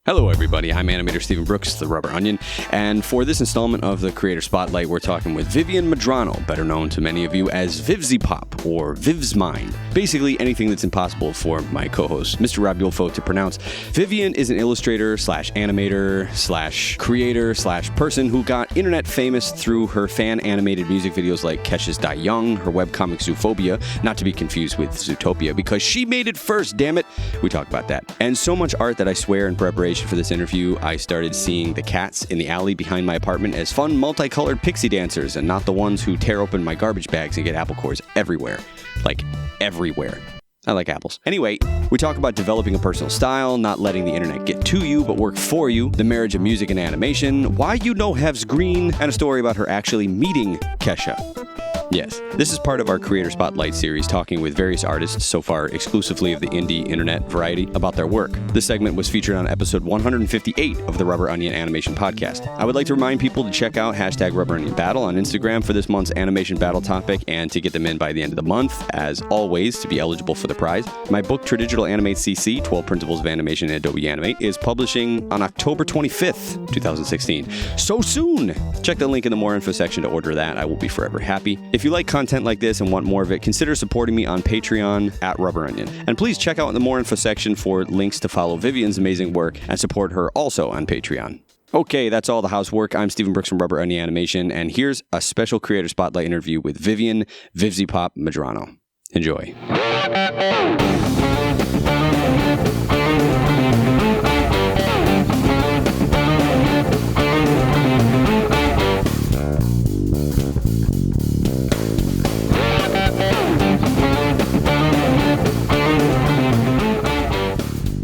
Hello everybody, I'm animator Stephen Brooks, the Rubber Onion, and for this installment of the Creator Spotlight, we're talking with Vivienne Medrano, better known to many of you as VivziePop or VivzMind. Basically anything that's impossible for my co-host, Mr. Rob Yulfo, to pronounce. Vivienne is an illustrator slash animator slash creator slash person who got internet famous through her fan animated music videos like Kesha's Die Young, her webcomic Zoophobia, not to be confused with Zootopia, because she made it first, damn it. We talk about that. And so much art that I swear in preparation for this interview, I started seeing the cats in the alley behind my apartment as fun, multicolored pixie dancers, and not the ones who tear open my garbage bags and get apple cores everywhere. Like, everywhere. I like apples. Anyway, we talk about developing a personal style, not letting the internet get to you, but work for you, the marriage of music and animation, why you know Hev's green, and a story about her actually meeting Kesha. Yes, this is part of our Creator Spotlight series, talking with various artists, so far exclusively of the indie internet variety, about their work. This segment was featured on episode 158 of the Rubber Onion Animation Podcast. I would like to remind people to check out hashtag Rubber Onion Battle on Instagram for this month's animation battle topic, and to get them in by the end of the month, as always, to be eligible for the prize. My book, Tradigital Animate CC, 12 Principles of Animation in Adobe Animate, is publishing on October 25th, 2016. So soon! Check the link in the More Info section to order that. I will be forever happy. If you like content like this and want more of it, consider supporting me on Patreon at Rubber Onion. And please check out the More Info section for links to follow Vivienne's amazing work and support her also on Patreon. Okay, that's all the housework. I'm Stephen Brooks from Rubber Onion Animation, and here's a special Creator Spotlight interview with Vivienne VivziePop Medrano. Enjoy.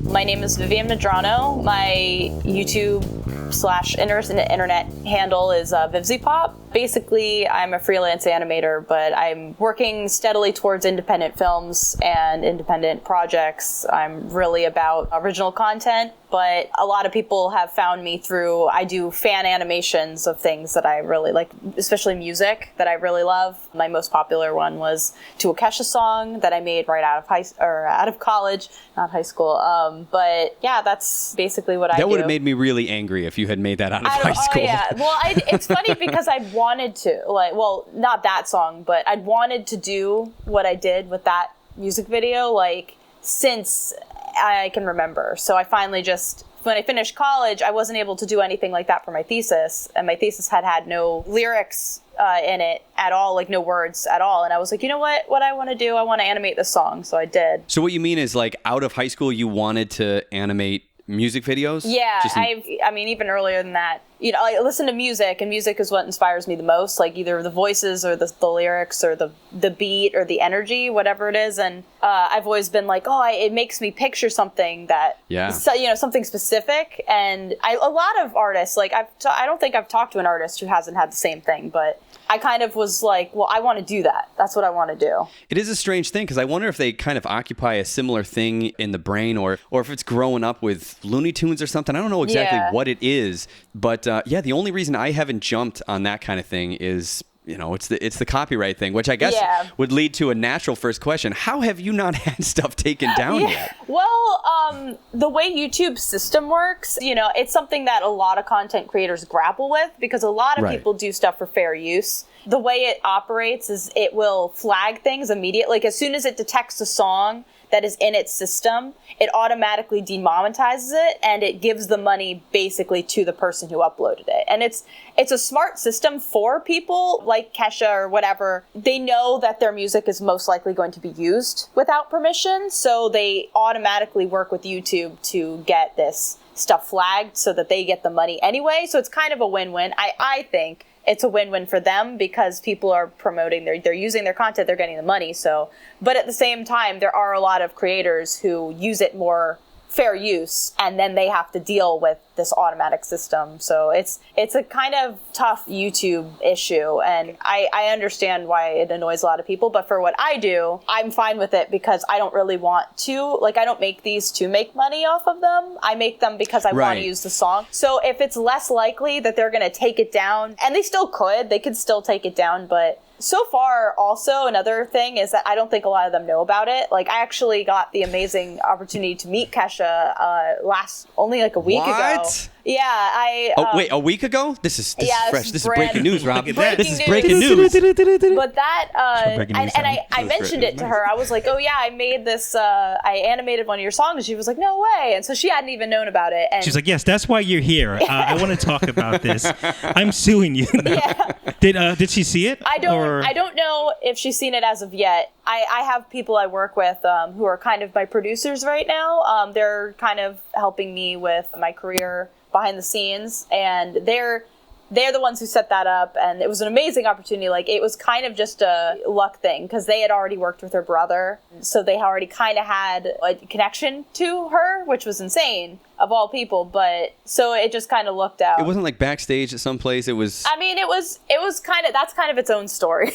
My name is Vivienne Medrano. My YouTube/internet handle is VivziePop. Basically, I'm a freelance animator, but I'm working steadily towards independent films and independent projects. I'm really about original content, but a lot of people have found me through, I do fan animations of things that I really like, especially music that I really love. My most popular one was to a Kesha song that I made right out of college, not high school. But yeah, that's basically what I do. That would have made me really angry if you had made that out of high school. Oh, yeah. Well, it's funny because I wanted to, not that song, but I'd wanted to do what I did with that music video, since I can remember. So I finally when I finished college, I wasn't able to do anything like that for my thesis, and my thesis had no lyrics in it at all, no words at all. And I was like, you know what I want to do? I want to animate this song. So I did. So what you mean is, out of high school, you wanted to animate music videos? Yeah, I mean, even earlier than that. I listen to music, and music is what inspires me the most, either the voices or the lyrics or the beat or the energy, whatever it is. And I've always been it makes me picture something that, something specific. And a lot of artists, I don't think I've talked to an artist who hasn't had the same thing, but I kind of was I want to do that. That's what I want to do. It is a strange thing, because I wonder if they kind of occupy a similar thing in the brain, or if it's growing up with Looney Tunes or something. I don't know exactly what it is, but the only reason I haven't jumped on that kind of thing is, it's the copyright thing, which I guess would lead to a natural first question. How have you not had stuff taken down yet? Well, the way YouTube's system works, it's something that a lot of content creators grapple with, because a lot of people do stuff for fair use. The way it operates is it will flag things immediately. As soon as it detects a song that is in its system, it automatically demonetizes it, and it gives the money basically to the person who uploaded it. And it's a smart system for people like Kesha or whatever. They know that their music is most likely going to be used without permission, so they automatically work with YouTube to get this stuff flagged so that they get the money anyway. So it's kind of a win-win. I think it's a win-win for them, because people are promoting, they're using their content, they're getting the money. So, but at the same time, there are a lot of creators who use it more fair use, and then they have to deal with this automatic system. So it's a kind of tough YouTube issue, and I understand why it annoys a lot of people, but for what I do, I'm fine with it, because I don't really want to, I don't make these to make money off of them. I make them because I want to use the song. So if it's less likely that they're going to take it down, and they could still take it down, but so far, also, another thing is that I don't think a lot of them know about it. Like, I actually got the amazing opportunity to meet Kesha only like a week ago. Yeah, wait, a week ago? This is fresh. This is breaking news, Rob. This is breaking news. But that, I mentioned it to her. I was like, oh yeah, I made this, I animated one of your songs. She was like, no way. And so she hadn't even known about it. And she's like, yes, that's why you're here. I want to talk about this. I'm suing you now. Yeah. Did she see it? I don't know if she's seen it as of yet. I have people I work with who are kind of my producers right now. They're kind of helping me with my career behind the scenes, and they're the ones who set that up, and it was an amazing opportunity. Like, it was kind of just a luck thing because they had already worked with her brother, so they already kind of had a connection to her, which was insane of all people. But so it just kind of looked out. It wasn't like backstage at some place. It was. I mean, it was kind of, that's kind of its own story.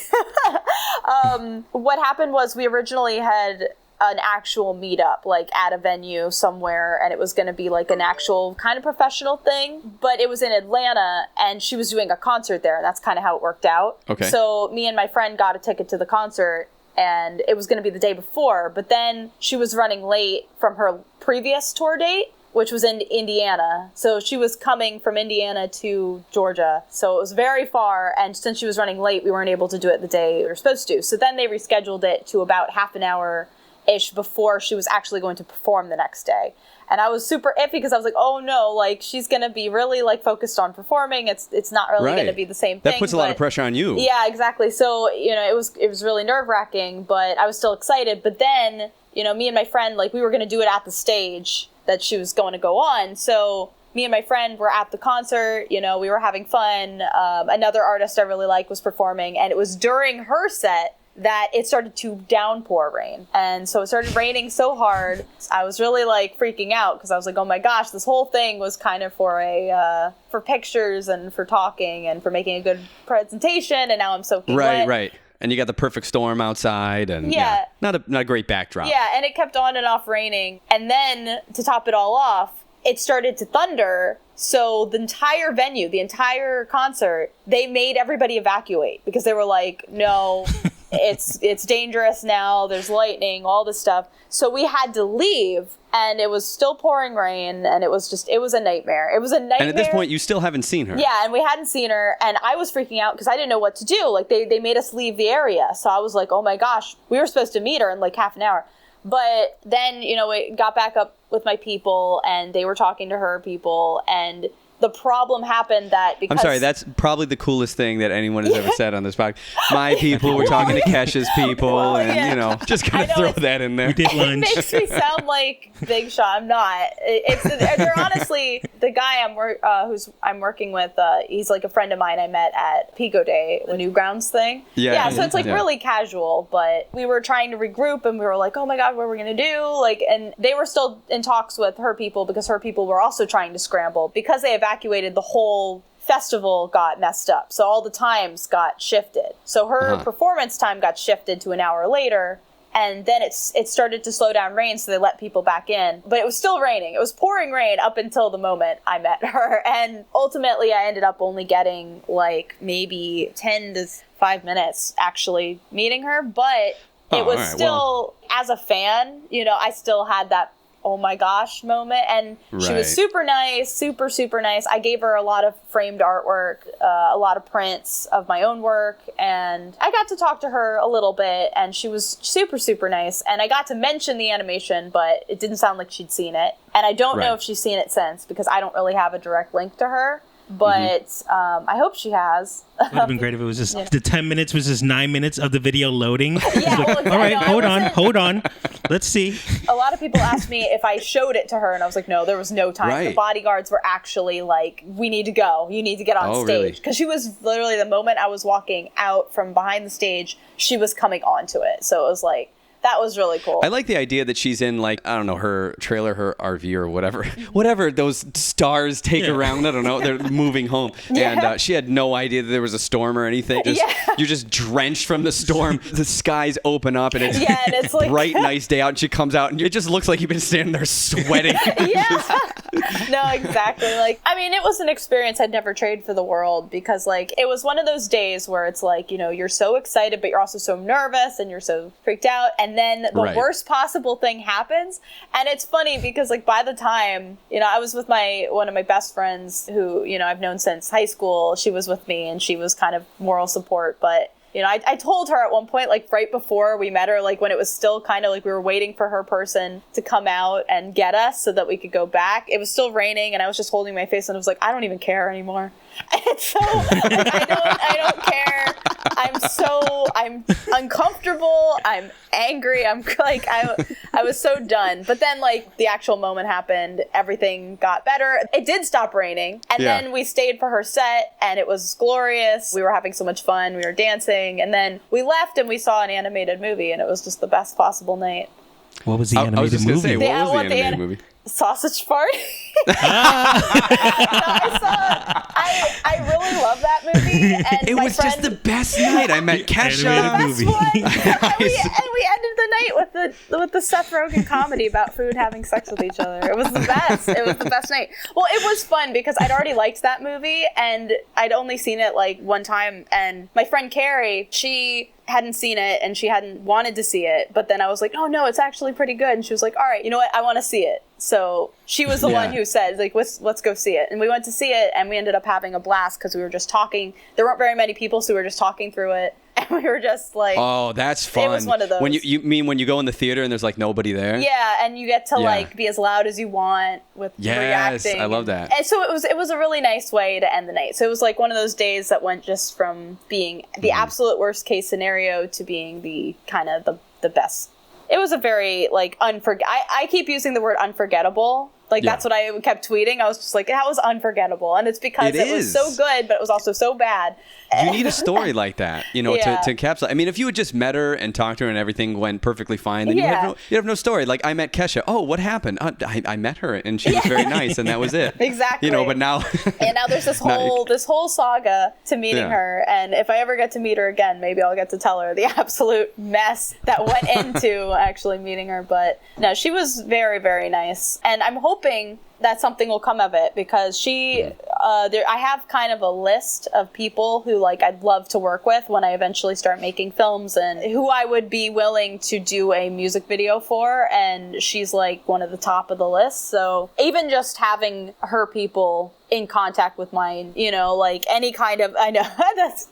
What happened was we originally had an actual meetup, like at a venue somewhere, and it was going to be like an actual kind of professional thing, but it was in Atlanta, and she was doing a concert there, and that's kind of how it worked out. Okay. So me and my friend got a ticket to the concert, and it was going to be the day before, but then she was running late from her previous tour date, which was in Indiana. So she was coming from Indiana to Georgia. So it was very far, and since she was running late, we weren't able to do it the day we were supposed to. So then they rescheduled it to about half an hour-ish before she was actually going to perform the next day. And I was super iffy because I was like, oh no, like, she's going to be really like focused on performing. It's not really going to be the same thing. That puts a lot of pressure on you. Yeah, exactly. So, it was really nerve-wracking, but I was still excited. But then, me and my friend, like, we were going to do it at the stage that she was going to go on. So me and my friend were at the concert, we were having fun. Another artist I really liked was performing, and it was during her set that it started to downpour rain. And so it started raining so hard, I was really like freaking out because I was like, oh my gosh, this whole thing was kind of for pictures and for talking and for making a good presentation, and now I'm soaking wet. Right. And you got the perfect storm outside, and not a great backdrop. Yeah, and it kept on and off raining. And then to top it all off, it started to thunder. So the entire venue, the entire concert, they made everybody evacuate because they were like, no, it's dangerous now. There's lightning, all this stuff. So we had to leave, and it was still pouring rain, and it was a nightmare. It was a nightmare. And at this point, you still haven't seen her. Yeah, and we hadn't seen her, and I was freaking out because I didn't know what to do. Like, they made us leave the area. So I was like, oh my gosh, we were supposed to meet her in like half an hour. But then, we got back up with my people, and they were talking to her people, and the problem happened that because... I'm sorry, that's probably the coolest thing that anyone has ever said on this podcast. My people were talking to Kesha's people, just kind of throw that in there. We did lunch. It makes me sound like Big Shot. I'm not. They're honestly, the guy I'm working with, he's like a friend of mine I met at Pico Day, the Newgrounds thing. Yeah, so it's like really casual, but we were trying to regroup, and we were like, oh my God, what are we going to do? Like, and they were still in talks with her people because her people were also trying to scramble because they evacuated, the whole festival got messed up. So all the times got shifted. So her performance time got shifted to an hour later, and then it started to slow down rain, so they let people back in. But it was still raining. It was pouring rain up until the moment I met her. And ultimately, I ended up only getting like maybe 10 to 5 minutes actually meeting her. But it was still, as a fan, I still had that oh my gosh moment, and she was super nice, super nice. I gave her a lot of framed artwork, a lot of prints of my own work, and I got to talk to her a little bit, and she was super nice, and I got to mention the animation, but it didn't sound like she'd seen it, and I don't know if she's seen it since because I don't really have a direct link to her. But I hope she has. It would have been great if it was just the 10 minutes was just 9 minutes of the video loading. All right, hold on. Let's see. A lot of people asked me if I showed it to her, and I was like, no, there was no time. Right. The bodyguards were actually like, we need to go. You need to get on stage. Because she was literally, the moment I was walking out from behind the stage, she was coming onto it. So it was like, that was really cool. I like the idea that she's in, like, I don't know, her trailer, her RV or whatever those stars take around. I don't know. They're moving home. And she had no idea that there was a storm or anything. You're just drenched from the storm. The skies open up and it's like bright, nice day out. And she comes out and it just looks like you've been standing there sweating. No, exactly. Like, I mean, it was an experience I'd never trade for the world, because like it was one of those days where it's like, you know, you're so excited, but you're also so nervous and you're so freaked out. And then the worst possible thing happens. And it's funny because like by the time, you know, I was with one of my best friends who, you know, I've known since high school. She was with me and she was kind of moral support. But, you know, I told her at one point, like right before we met her, like when it was still kind of like we were waiting for her person to come out and get us so that we could go back. It was still raining and I was just holding my face and I was like, I don't even care anymore. And so like, I don't care. I'm uncomfortable. I'm angry. I'm like, I was so done. But then like the actual moment happened. Everything got better. It did stop raining. And then we stayed for her set and it was glorious. We were having so much fun. We were dancing. And then we left and we saw an animated movie and it was just the best possible night. What was the animated movie? I was just going to say, what was the animated movie? Sausage Party. I really love that movie. And it was just the best night. I met Kesha. And we ended the night with the Seth Rogen comedy about food having sex with each other. It was the best. It was the best night. Well, it was fun because I'd already liked that movie and I'd only seen it like one time. And my friend Carrie, she hadn't seen it and she hadn't wanted to see it. But then I was like, oh no, it's actually pretty good. And she was like, all right, you know what? I want to see it. So she was the one who said, like, let's go see it. And we went to see it and we ended up having a blast because we were just talking. There weren't very many people, so we were just talking through it. And we were just like, oh, that's fun. It was one of those. When you mean when you go in the theater and there's like nobody there? Yeah, and you get to like be as loud as you want with reacting. I love that. And so it was a really nice way to end the night. So it was like one of those days that went just from being the absolute worst case scenario to being the kind of the best. It was a very like I keep using the word unforgettable. Like that's what I kept tweeting. I was just like, that was unforgettable. And it's because it was so good, but it was also so bad. You need a story like that, you know, to encapsulate. I mean, if you had just met her and talked to her and everything went perfectly fine, then you'd have no story. Like, I met Kesha. Oh, what happened? I met her and she was very nice and that was it. Exactly. You know, but now... and now there's this whole saga to meeting her. And if I ever get to meet her again, maybe I'll get to tell her the absolute mess that went into actually meeting her. But no, she was very, very nice. And I'm hoping that something will come of it because I have kind of a list of people who like I'd love to work with when I eventually start making films and who I would be willing to do a music video for, and she's like one of the top of the list. So even just having her people in contact with mine, you know, like any kind of, I know that's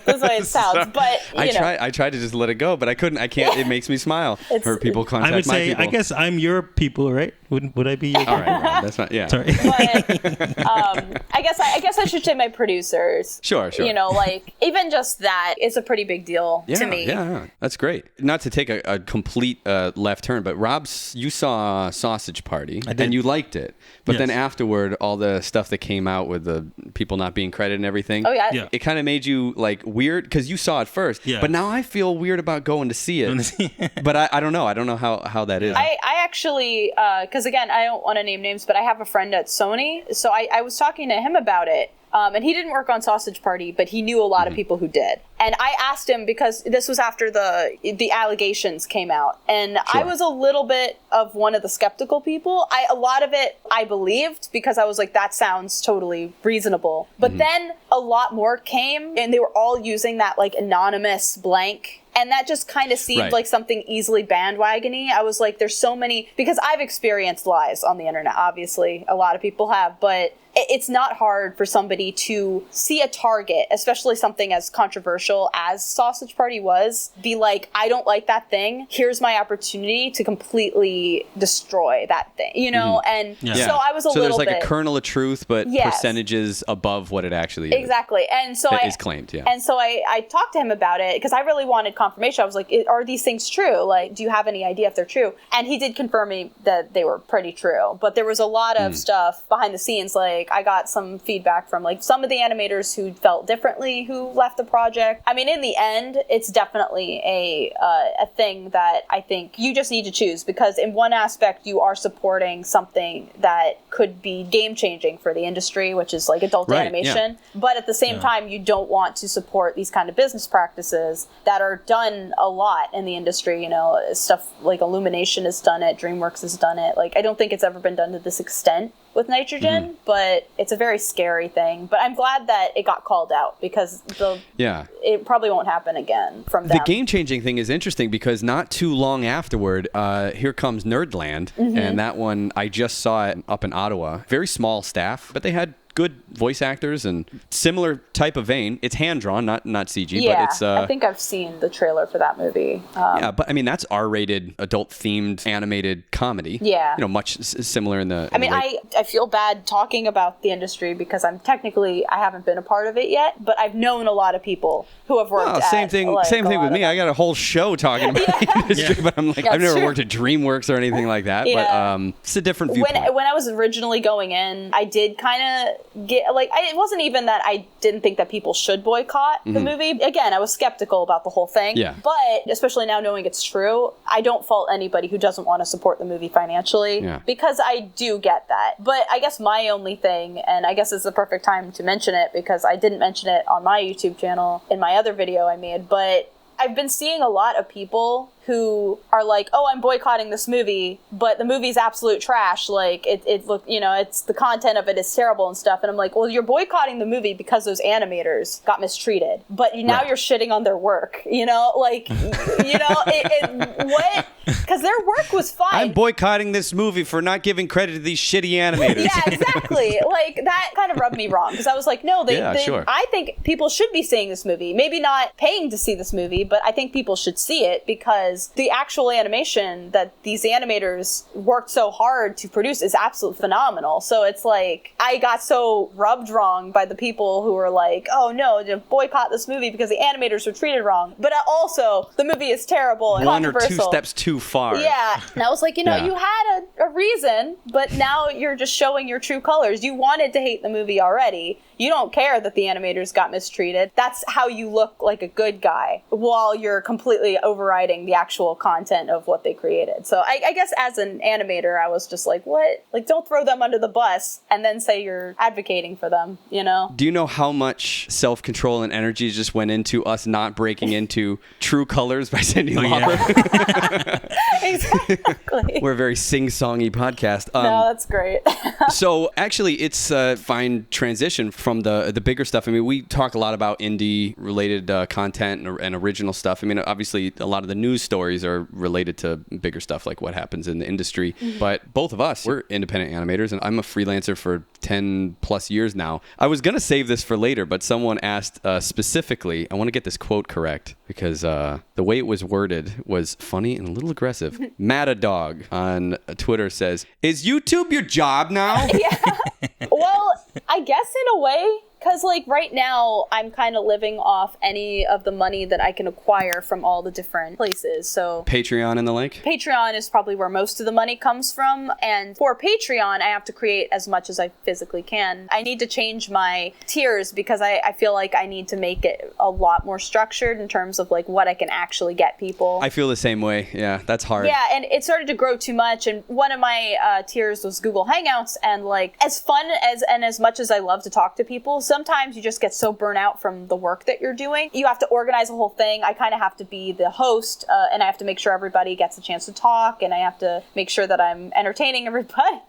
the way it sounds, but I tried to just let it go, but I couldn't. I can't. It makes me smile. Her people contact my people. I would say, I guess I'm your people, right? Would I be your people? All right, Rob, that's not. Yeah. Sorry. But, I guess I should say my producers. Sure. You know, like even just that is a pretty big deal to me. Yeah, that's great. Not to take a complete left turn, but Rob, you saw Sausage Party and you liked it, but then afterward, all the stuff that came out with the people not being credited and everything. Oh yeah. It kind of made you like weird because you saw it first. Yeah. But now I feel weird about going to see it. But I don't know. I don't know how that is. I actually, because again, I don't want to name names, but I have a friend at Sony, so I was talking to him about it. And he didn't work on Sausage Party, but he knew a lot of people who did. And I asked him because this was after the allegations came out. And I was a little bit of one of the skeptical people. A lot of it I believed because I was like, that sounds totally reasonable. But then a lot more came and they were all using that like anonymous blank. And that just kind of seemed like something easily bandwagony. I was like, there's so many, because I've experienced lies on the internet, obviously. A lot of people have, but it's not hard for somebody to see a target, especially something as controversial as Sausage Party was, be like, I don't like that thing. Here's my opportunity to completely destroy that thing, you know? And so I was a little bit... So there's like a kernel of truth, but percentages above what it actually is. Exactly. And so is claimed, And so I talked to him about it because I really wanted confirmation. I was like, are these things true? Like, do you have any idea if they're true? And he did confirm me that they were pretty true. But there was a lot of stuff behind the scenes, like, like, I got some feedback from, like, some of the animators who felt differently who left the project. I mean, in the end, it's definitely a thing that I think you just need to choose, because in one aspect, you are supporting something that could be game-changing for the industry, which is, like, adult animation. But at the same time, you don't want to support these kind of business practices that are done a lot in the industry. You know, stuff like Illumination has done it, DreamWorks has done it. Like, I don't think it's ever been done to this extent with nitrogen, but it's a very scary thing. But I'm glad that it got called out, because it probably won't happen again from them. The game-changing thing is interesting because not too long afterward, here comes Nerdland, and that one, I just saw it up in Ottawa. Very small staff, but they had good voice actors and similar type of vein. It's hand-drawn, not CG, but it's... I think I've seen the trailer for that movie. Yeah, but I mean, that's R-rated, adult-themed animated comedy. Yeah. You know, much similar in the... I mean, I feel bad talking about the industry because I haven't been a part of it yet, but I've known a lot of people who have worked same thing with me. I got a whole show talking about the industry, but I'm like, I've never worked at DreamWorks or anything like that, but it's a different viewpoint. When I was originally going in, I did kind of get, like, it wasn't even that I didn't think that people should boycott the movie. Again, I was skeptical about the whole thing. Yeah. But especially now knowing it's true, I don't fault anybody who doesn't want to support the movie financially, because I do get that. But I guess my only thing, and I guess it's the perfect time to mention it because I didn't mention it on my YouTube channel in my other video I made, but I've been seeing a lot of people who are like, oh, I'm boycotting this movie, but the movie's absolute trash. Like, it look, you know, it's the content of it is terrible and stuff. And I'm like, well, you're boycotting the movie because those animators got mistreated, but now you're shitting on their work, you know? Like, you know, what? Because their work was fine. I'm boycotting this movie for not giving credit to these shitty animators. Yeah, exactly. Like, that kind of rubbed me wrong, because I was like, no, I think people should be seeing this movie. Maybe not paying to see this movie, but I think people should see it, because the actual animation that these animators worked so hard to produce is absolutely phenomenal. So it's like, I got so rubbed wrong by the people who were like, oh no, boycott this movie because the animators were treated wrong. But also, the movie is terrible and controversial. One or two steps too far. Yeah. And I was like, you know, you had a reason, but now you're just showing your true colors. You wanted to hate the movie already. You don't care that the animators got mistreated. That's how you look like a good guy, while you're completely overriding the actual content of what they created. So I guess as an animator, I was just like, what? Like, don't throw them under the bus and then say you're advocating for them, you know? Do you know how much self-control and energy just went into us not breaking into True Colors by Cyndi Lauper? Exactly. We're a very sing-songy podcast. No, that's great. So actually, it's a fine transition from the bigger stuff. I mean, we talk a lot about indie-related content and original stuff. I mean, obviously, a lot of the news stories are related to bigger stuff, like what happens in the industry. But both of us, we're independent animators, and I'm a freelancer for 10 plus years now. I was going to save this for later, but someone asked specifically, I want to get this quote correct, because the way it was worded was funny and a little aggressive. Matadog on Twitter says, "Is YouTube your job now?" Yeah. Well, I guess in a way, because, like, right now, I'm kind of living off any of the money that I can acquire from all the different places. So Patreon and the like? Patreon is probably where most of the money comes from. And for Patreon, I have to create as much as I physically can. I need to change my tiers because I feel like I need to make it a lot more structured in terms of, like, what I can actually get people. I feel the same way. Yeah, that's hard. Yeah, and it started to grow too much. And one of my tiers was Google Hangouts. And, like, as fun as much as I love to talk to people, sometimes you just get so burnt out from the work that you're doing. You have to organize the whole thing. I kind of have to be the host, and I have to make sure everybody gets a chance to talk, and I have to make sure that I'm entertaining everybody.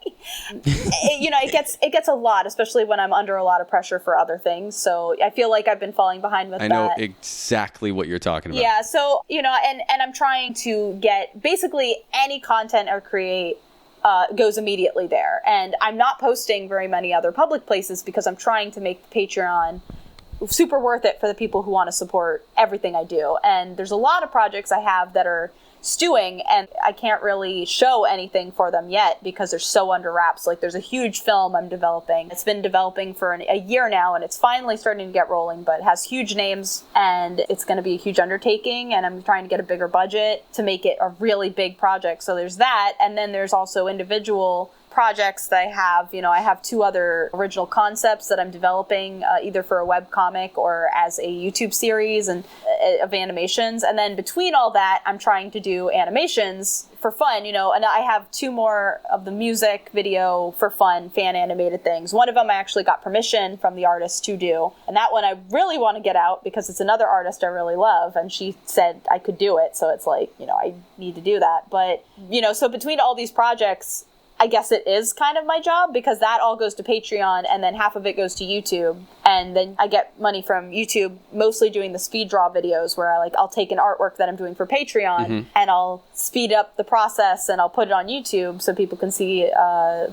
It gets a lot, especially when I'm under a lot of pressure for other things. So I feel like I've been falling behind with that. I know exactly what you're talking about. Yeah, so, and I'm trying to get basically any content I create goes immediately there. And I'm not posting very many other public places because I'm trying to make Patreon super worth it for the people who want to support everything I do. And there's a lot of projects I have that are stewing, and I can't really show anything for them yet because they're so under wraps. Like, there's a huge film I'm developing. It's been developing for a year now, and it's finally starting to get rolling, but it has huge names, and it's going to be a huge undertaking, and I'm trying to get a bigger budget to make it a really big project. So there's that, and then there's also individual projects that I have. I have 2 other original concepts that I'm developing, either for a webcomic or as a YouTube series and of animations. And then between all that, I'm trying to do animations for fun, and I have 2 more of the music video for fun, fan animated things. One of them I actually got permission from the artist to do. And that one I really want to get out because it's another artist I really love. And she said I could do it. So it's like, I need to do that. But, so between all these projects, I guess it is kind of my job because that all goes to Patreon and then half of it goes to YouTube. And then I get money from YouTube, mostly doing the speed draw videos where I'll take an artwork that I'm doing for Patreon and I'll speed up the process and I'll put it on YouTube so people can see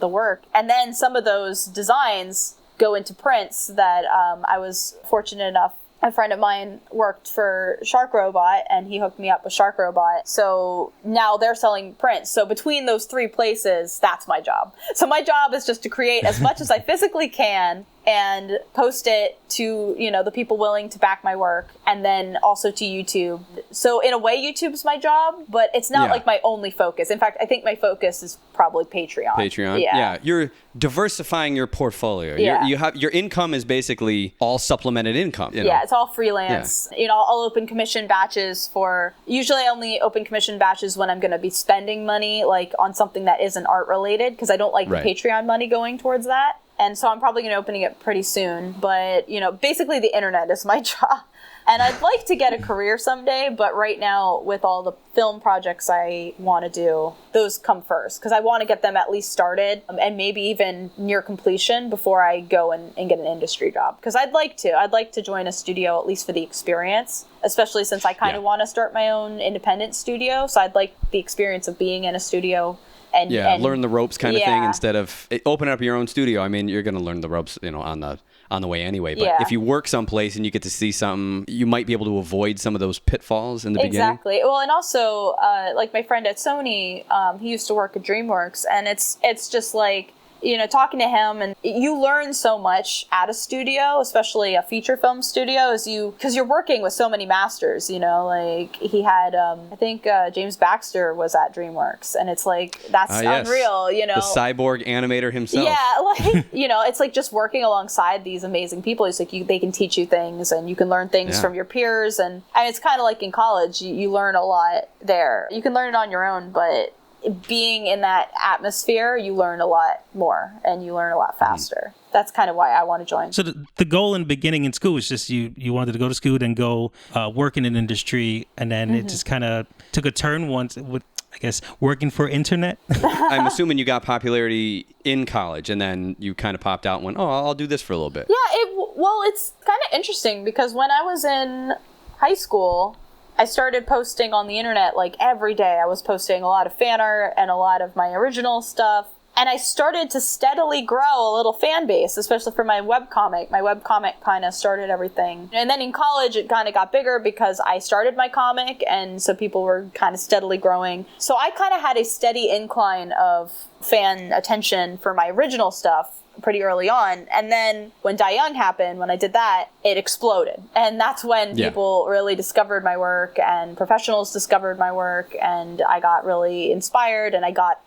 the work. And then some of those designs go into prints that I was fortunate enough. A friend of mine worked for Shark Robot and he hooked me up with Shark Robot. So now they're selling prints. So between those 3 places, that's my job. So my job is just to create as much as I physically can and post it to, the people willing to back my work and then also to YouTube. So in a way, YouTube's my job, but it's not like my only focus. In fact, I think my focus is probably Patreon. Yeah. You're diversifying your portfolio. Yeah. Your income is basically all supplemented income. Yeah, it's all freelance. Yeah. I'll open commission batches usually I only open commission batches when I'm going to be spending money on something that isn't art related because I don't like the Patreon money going towards that. And so I'm probably going to opening it pretty soon. But, basically the internet is my job. And I'd like to get a career someday. But right now, with all the film projects I want to do, those come first. Because I want to get them at least started and maybe even near completion before I go and get an industry job. Because I'd like to join a studio, at least for the experience. Especially since I kind of want to start my own independent studio. So I'd like the experience of being in a studio. And learn the ropes kind of thing instead of open up your own studio. I mean, you're going to learn the ropes, on the way anyway. But if you work someplace and you get to see something, you might be able to avoid some of those pitfalls in the beginning. Exactly. Well, and also, my friend at Sony, he used to work at DreamWorks, and it's just like, talking to him, and you learn so much at a studio, especially a feature film studio, because you're working with so many masters, he had, I think James Baxter was at DreamWorks, and it's like, that's unreal, The cyborg animator himself. Yeah, it's like just working alongside these amazing people. It's like they can teach you things, and you can learn things from your peers, and it's kind of like in college, you learn a lot there. You can learn it on your own, but being in that atmosphere, you learn a lot more and you learn a lot faster. That's kind of why I want to join. So the goal in beginning in school was just you wanted to go to school and go work in an industry, and then it just kind of took a turn once with, I guess, working for internet. I'm assuming you got popularity in college and then you kind of popped out and went, I'll do this for a little bit. Yeah, it's kind of interesting because when I was in high school, I started posting on the internet every day. I was posting a lot of fan art and a lot of my original stuff. And I started to steadily grow a little fan base, especially for my webcomic. My webcomic kind of started everything. And then in college, it kind of got bigger because I started my comic. And so people were kind of steadily growing. So I kind of had a steady incline of fan attention for my original stuff pretty early on. And then when Die Young happened, when I did that, it exploded. And that's when people really discovered my work and professionals discovered my work. And I got really inspired and I got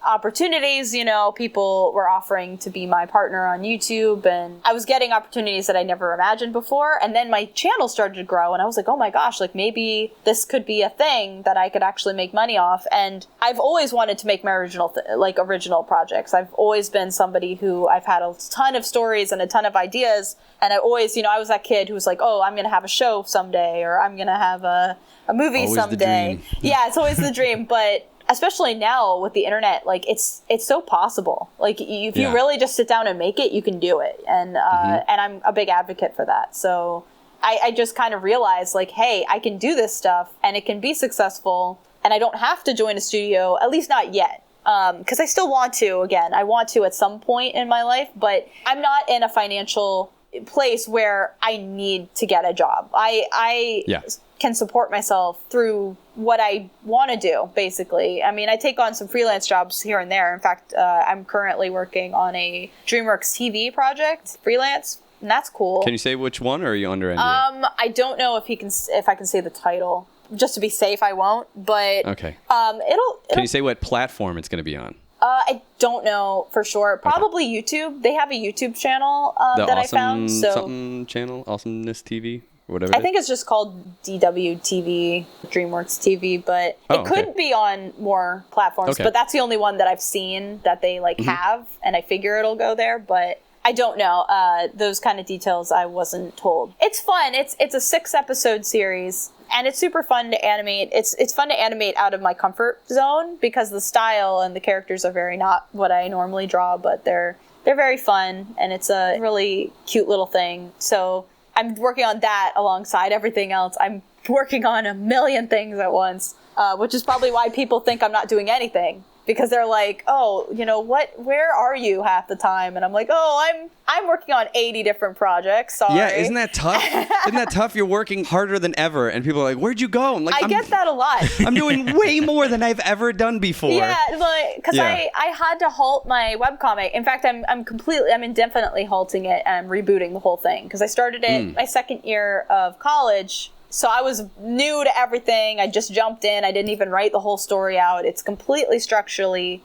opportunities, people were offering to be my partner on YouTube, and I was getting opportunities that I never imagined before. And then my channel started to grow and I was like, oh my gosh, maybe this could be a thing that I could actually make money off. And I've always wanted to make my original projects. I've always been somebody who I've had a ton of stories and a ton of ideas. And I always, I was that kid who was like, oh, I'm going to have a show someday, or I'm going to have a movie always someday. Yeah, it's always the dream. But especially now with the internet, it's so possible. If you really just sit down and make it, you can do it. And and I'm a big advocate for that. So I just kind of realized hey, I can do this stuff and it can be successful, and I don't have to join a studio, at least not yet. Because I still want to, I want to at some point in my life, but I'm not in a financial place where I need to get a job. I can support myself through what I want to do, basically. I mean, I take on some freelance jobs here and there. In fact, I'm currently working on a DreamWorks TV project, freelance, and that's cool. Can you say which one, or are you under NDA? I don't know if I can say the title. Just to be safe, I won't. But okay. It'll. Can you say what platform it's going to be on? I don't know for sure. Probably YouTube. They have a YouTube channel that I found. So something channel, Awesomeness TV, or whatever. I think it's just called DW TV, DreamWorks TV, but it could be on more platforms. But that's the only one that I've seen that they have, and I figure it'll go there. But I don't know. Those kind of details I wasn't told. It's fun. It's a 6-episode series. And it's super fun to animate. It's fun to animate out of my comfort zone because the style and the characters are very not what I normally draw, but they're very fun, and it's a really cute little thing. So I'm working on that alongside everything else. I'm working on a million things at once, which is probably why people think I'm not doing anything. Because they're like, oh, where are you half the time? And I'm like, oh, I'm working on 80 different projects. Sorry. Yeah, isn't that tough? Isn't that tough? You're working harder than ever. And people are like, where'd you go? I'm like, I get that a lot. I'm doing way more than I've ever done before. Yeah, because I had to halt my webcomic. In fact, I'm indefinitely halting it, and I'm rebooting the whole thing. Because I started it my second year of college. So I was new to everything. I just jumped in. I didn't even write the whole story out. It's completely structurally,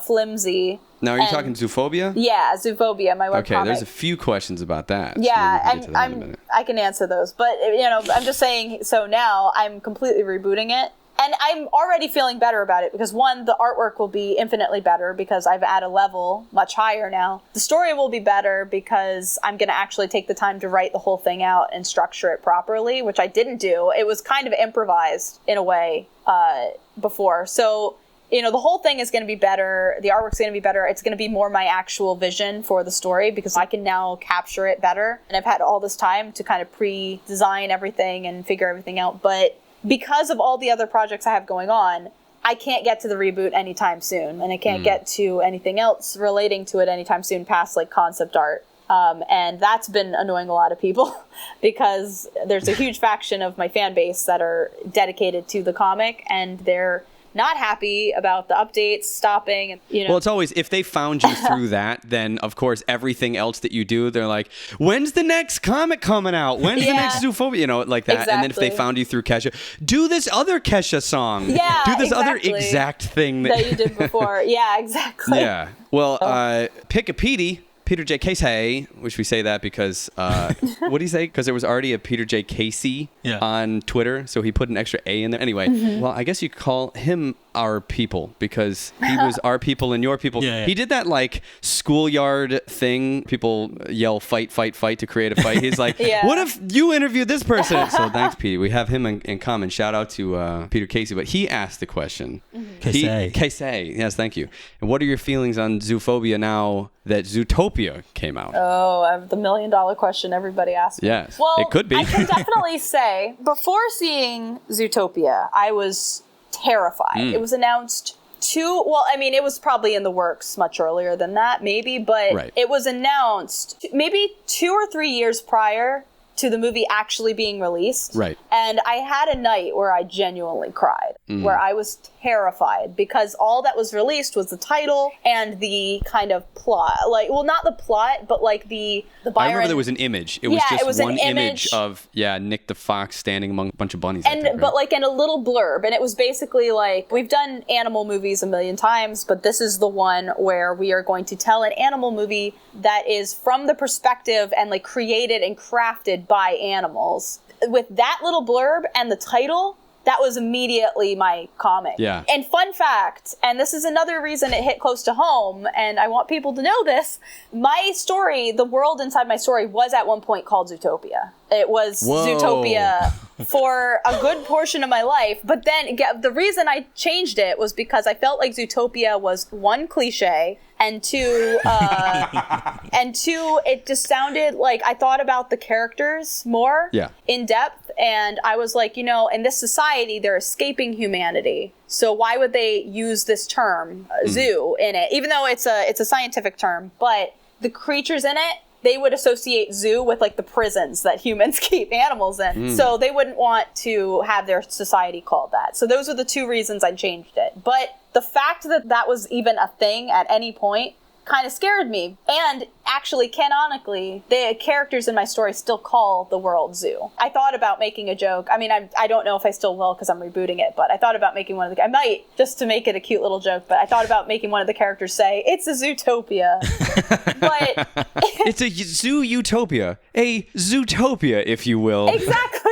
flimsy. Now, are you talking Zoophobia? Yeah, Zoophobia, my webcomic. Okay, there's a few questions about that. Yeah, so I can answer those. But, I'm just saying, so now I'm completely rebooting it. And I'm already feeling better about it because, one, the artwork will be infinitely better because I've at a level much higher now. The story will be better because I'm going to actually take the time to write the whole thing out and structure it properly, which I didn't do. It was kind of improvised in a way before. So, the whole thing is going to be better. The artwork's going to be better. It's going to be more my actual vision for the story because I can now capture it better. And I've had all this time to kind of pre-design everything and figure everything out. But because of all the other projects I have going on, I can't get to the reboot anytime soon. And I can't get to anything else relating to it anytime soon past concept art. And that's been annoying a lot of people because there's a huge faction of my fan base that are dedicated to the comic, and they're not happy about the updates stopping. And, Well, it's always, if they found you through that, then of course everything else that you do, they're like, when's the next comic coming out? When's the next Zoophobia? Like that. Exactly. And then if they found you through Kesha, do this other Kesha song. Yeah, do this other exact thing that you did before. Yeah, exactly. Yeah. Well, pick a Petey. Peter J. Casey, which we say that because, what do you say? Because there was already a Peter J. Casey on Twitter, so he put an extra A in there. Anyway, well, I guess you call him our people because he was our people and your people. He did that schoolyard thing. People yell fight, fight, fight to create a fight. He's like, what if you interviewed this person? So thanks, Pete. We have him in common. Shout out to Peter Casey. But he asked the question. Casey. Yes, thank you. And what are your feelings on Zoophobia now that Zootopia came out? Oh, the $1 million question everybody asks me. Yes, well, it could be. I can definitely say, before seeing Zootopia, I was terrified. It was announced it was probably in the works much earlier than that, maybe, but it was announced maybe 2 or 3 years prior to the movie actually being released. Right. And I had a night where I genuinely cried, where I was terrified because all that was released was the title and the kind of plot. Not the plot, but the Byron. I remember there was an image. It was just one image of Nick the Fox standing among a bunch of bunnies. And and a little blurb, and it was basically we've done animal movies a million times, but this is the one where we are going to tell an animal movie that is from the perspective and created and crafted by animals. With that little blurb and the title, that was immediately my comic. Yeah. And fun fact, and this is another reason it hit close to home, and I want people to know this, my story, the world inside my story, was at one point called Zootopia. It was Zootopia for a good portion of my life. But then the reason I changed it was because I felt like Zootopia was, one, cliche, and two, it just sounded like I thought about the characters more in depth. And I was like, in this society, they're escaping humanity. So why would they use this term, zoo, in it? Even though it's a scientific term, but the creatures in it, they would associate zoo with the prisons that humans keep animals in. So they wouldn't want to have their society called that. So those are the two reasons I changed it. But the fact that that was even a thing at any point kind of scared me. And actually, canonically, the characters in my story still call the world Zoo. I thought about making a joke. I mean, I don't know if I still will because I'm rebooting it, but I thought about making one of the... I might, just to make it a cute little joke, but I thought about making one of the characters say, it's a Zootopia. But... It's a zoo utopia. A Zootopia, if you will. Exactly.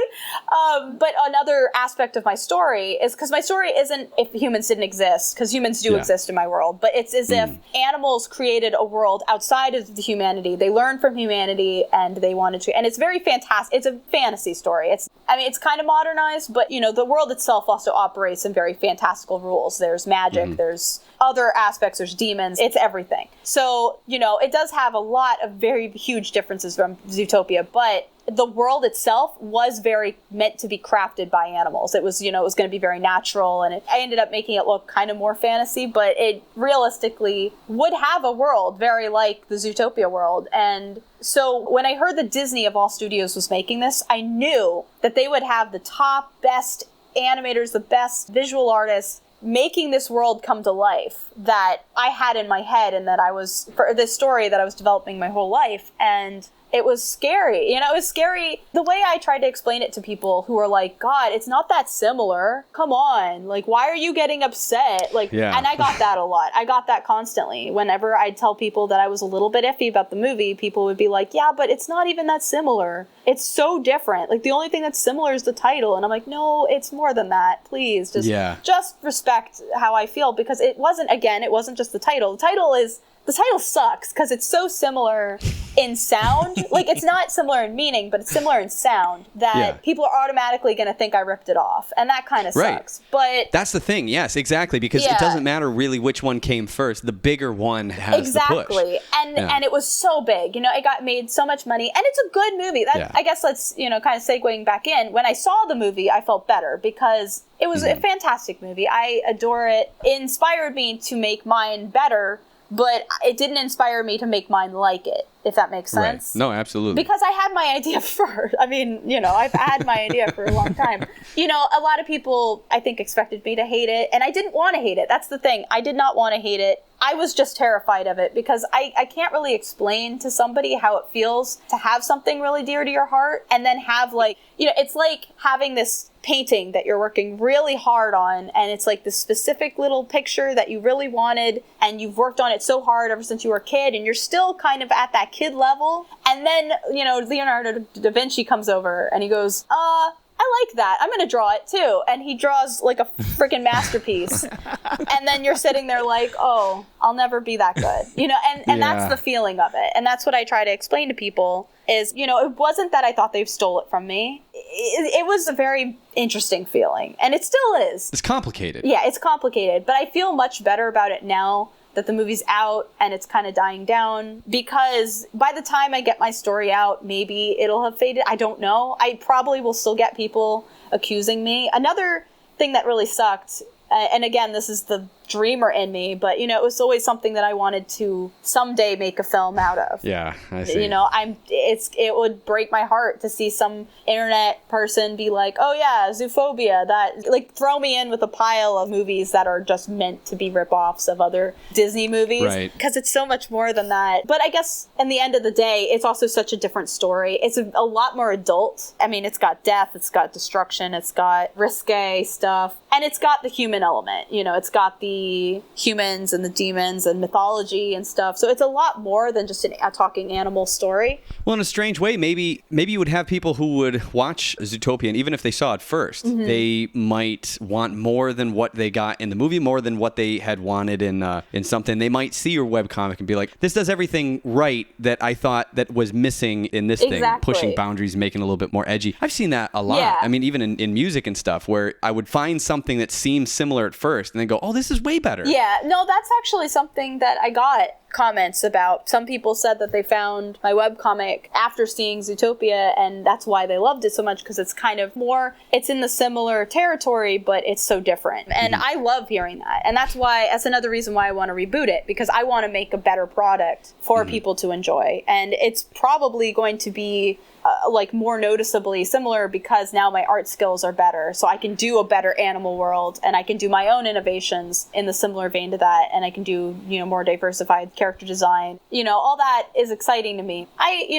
But another aspect of my story is, because my story isn't if humans didn't exist, because humans do exist in my world, but it's as if animals created a world outside of the humanity. They learned from humanity and they wanted to, and it's very fantastic. It's a fantasy story. It's kind of modernized, but the world itself also operates in very fantastical rules. There's magic, there's other aspects, there's demons, it's everything. So, it does have a lot of very huge differences from Zootopia, but the world itself was very meant to be crafted by animals. It was, it was going to be very natural, and I ended up making it look kind of more fantasy, but it realistically would have a world very like the Zootopia world. And so when I heard that Disney of all studios was making this, I knew that they would have the top, best animators, the best visual artists making this world come to life that I had in my head, and that I was, for this story that I was developing my whole life. And it was scary. It was scary. The way I tried to explain it to people who were like, God, it's not that similar. Come on. Like, why are you getting upset? And I got that a lot. I got that constantly. Whenever I'd tell people that I was a little bit iffy about the movie, people would be like, yeah, but it's not even that similar. It's so different. Like, the only thing that's similar is the title. And I'm like, no, it's more than that. Please, just respect how I feel, because it wasn't just the title. The title sucks because it's so similar in sound. Like, it's not similar in meaning, but it's similar in sound that people are automatically going to think I ripped it off. And that kind of sucks. But that's the thing. Yes, exactly. Because it doesn't matter really which one came first. The bigger one has the push. Exactly. And it was so big. It got made so much money. And it's a good movie. I guess let's, kind of segueing back in. When I saw the movie, I felt better because it was a fantastic movie. I adore it. It inspired me to make mine better, but it didn't inspire me to make mine like it, if that makes sense. Right. No, absolutely. Because I had my idea first. I mean, I've had my idea for a long time. A lot of people, I think, expected me to hate it, and I didn't want to hate it. That's the thing. I did not want to hate it. I was just terrified of it because I can't really explain to somebody how it feels to have something really dear to your heart and then have it's like having this painting that you're working really hard on, and it's like this specific little picture that you really wanted, and you've worked on it so hard ever since you were a kid, and you're still kind of at that kid level. And then, Leonardo da Vinci comes over and he goes, I like that. I'm going to draw it too. And he draws like a freaking masterpiece. And then you're sitting there like, oh, I'll never be that good. And that's the feeling of it. And that's what I try to explain to people is, it wasn't that I thought they stole it from me. It was a very interesting feeling. And it still is. It's complicated. Yeah, it's complicated. But I feel much better about it now that the movie's out and it's kind of dying down, because by the time I get my story out, maybe it'll have faded. I don't know. I probably will still get people accusing me. Another thing that really sucked, and again, this is the dreamer in me, but it was always something that I wanted to someday make a film out of. Yeah, I see. It would break my heart to see some internet person be like, oh yeah, Zoophobia, that throw me in with a pile of movies that are just meant to be ripoffs of other Disney movies, right? Because it's so much more than that. But I guess in the end of the day, it's also such a different story. It's a lot more adult. I mean, it's got death, it's got destruction, it's got risque stuff, and it's got the human element. It's got the humans and the demons and mythology and stuff. So it's a lot more than just a talking animal story. Well, in a strange way, maybe you would have people who would watch Zootopia, and even if they saw it first, they might want more than what they got in the movie, more than what they had wanted in something. They might see your webcomic and be like, this does everything right that I thought that was missing in this thing, pushing boundaries, making it a little bit more edgy. I've seen that a lot. Yeah. I mean, even in music and stuff, where I would find something that seemed similar at first and then go, oh, this is way better. Yeah, no, that's actually something that I got comments about. Some people said that they found my webcomic after seeing Zootopia, and that's why they loved it so much, because it's kind of more, it's in the similar territory, but it's so different. And I love hearing that. And that's another reason why I want to reboot it, because I want to make a better product for people to enjoy. And it's probably going to be more noticeably similar because now my art skills are better. So I can do a better animal world, and I can do my own innovations in the similar vein to that. And I can do, more diversified characters character design, all that is exciting to me.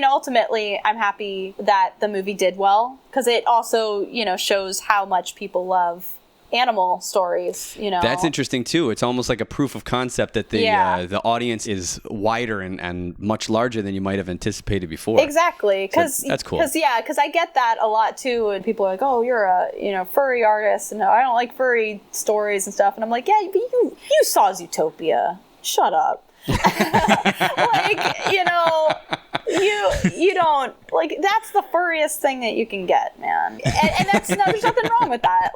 Ultimately, I'm happy that the movie did well, because it also, shows how much people love animal stories, That's interesting too. It's almost like a proof of concept that the audience is wider and much larger than you might have anticipated before. Exactly. Cause, that's cool. Because I get that a lot too, and people are like, oh, you're a furry artist, and I don't like furry stories and stuff, and I'm like, yeah, but you saw Zootopia. Shut up. You don't, that's the furriest thing that you can get, man. And there's nothing wrong with that.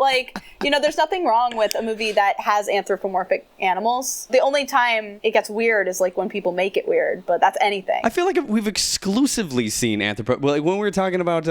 There's nothing wrong with a movie that has anthropomorphic animals. The only time it gets weird is when people make it weird, but that's anything. I feel like we've exclusively seen when we were talking about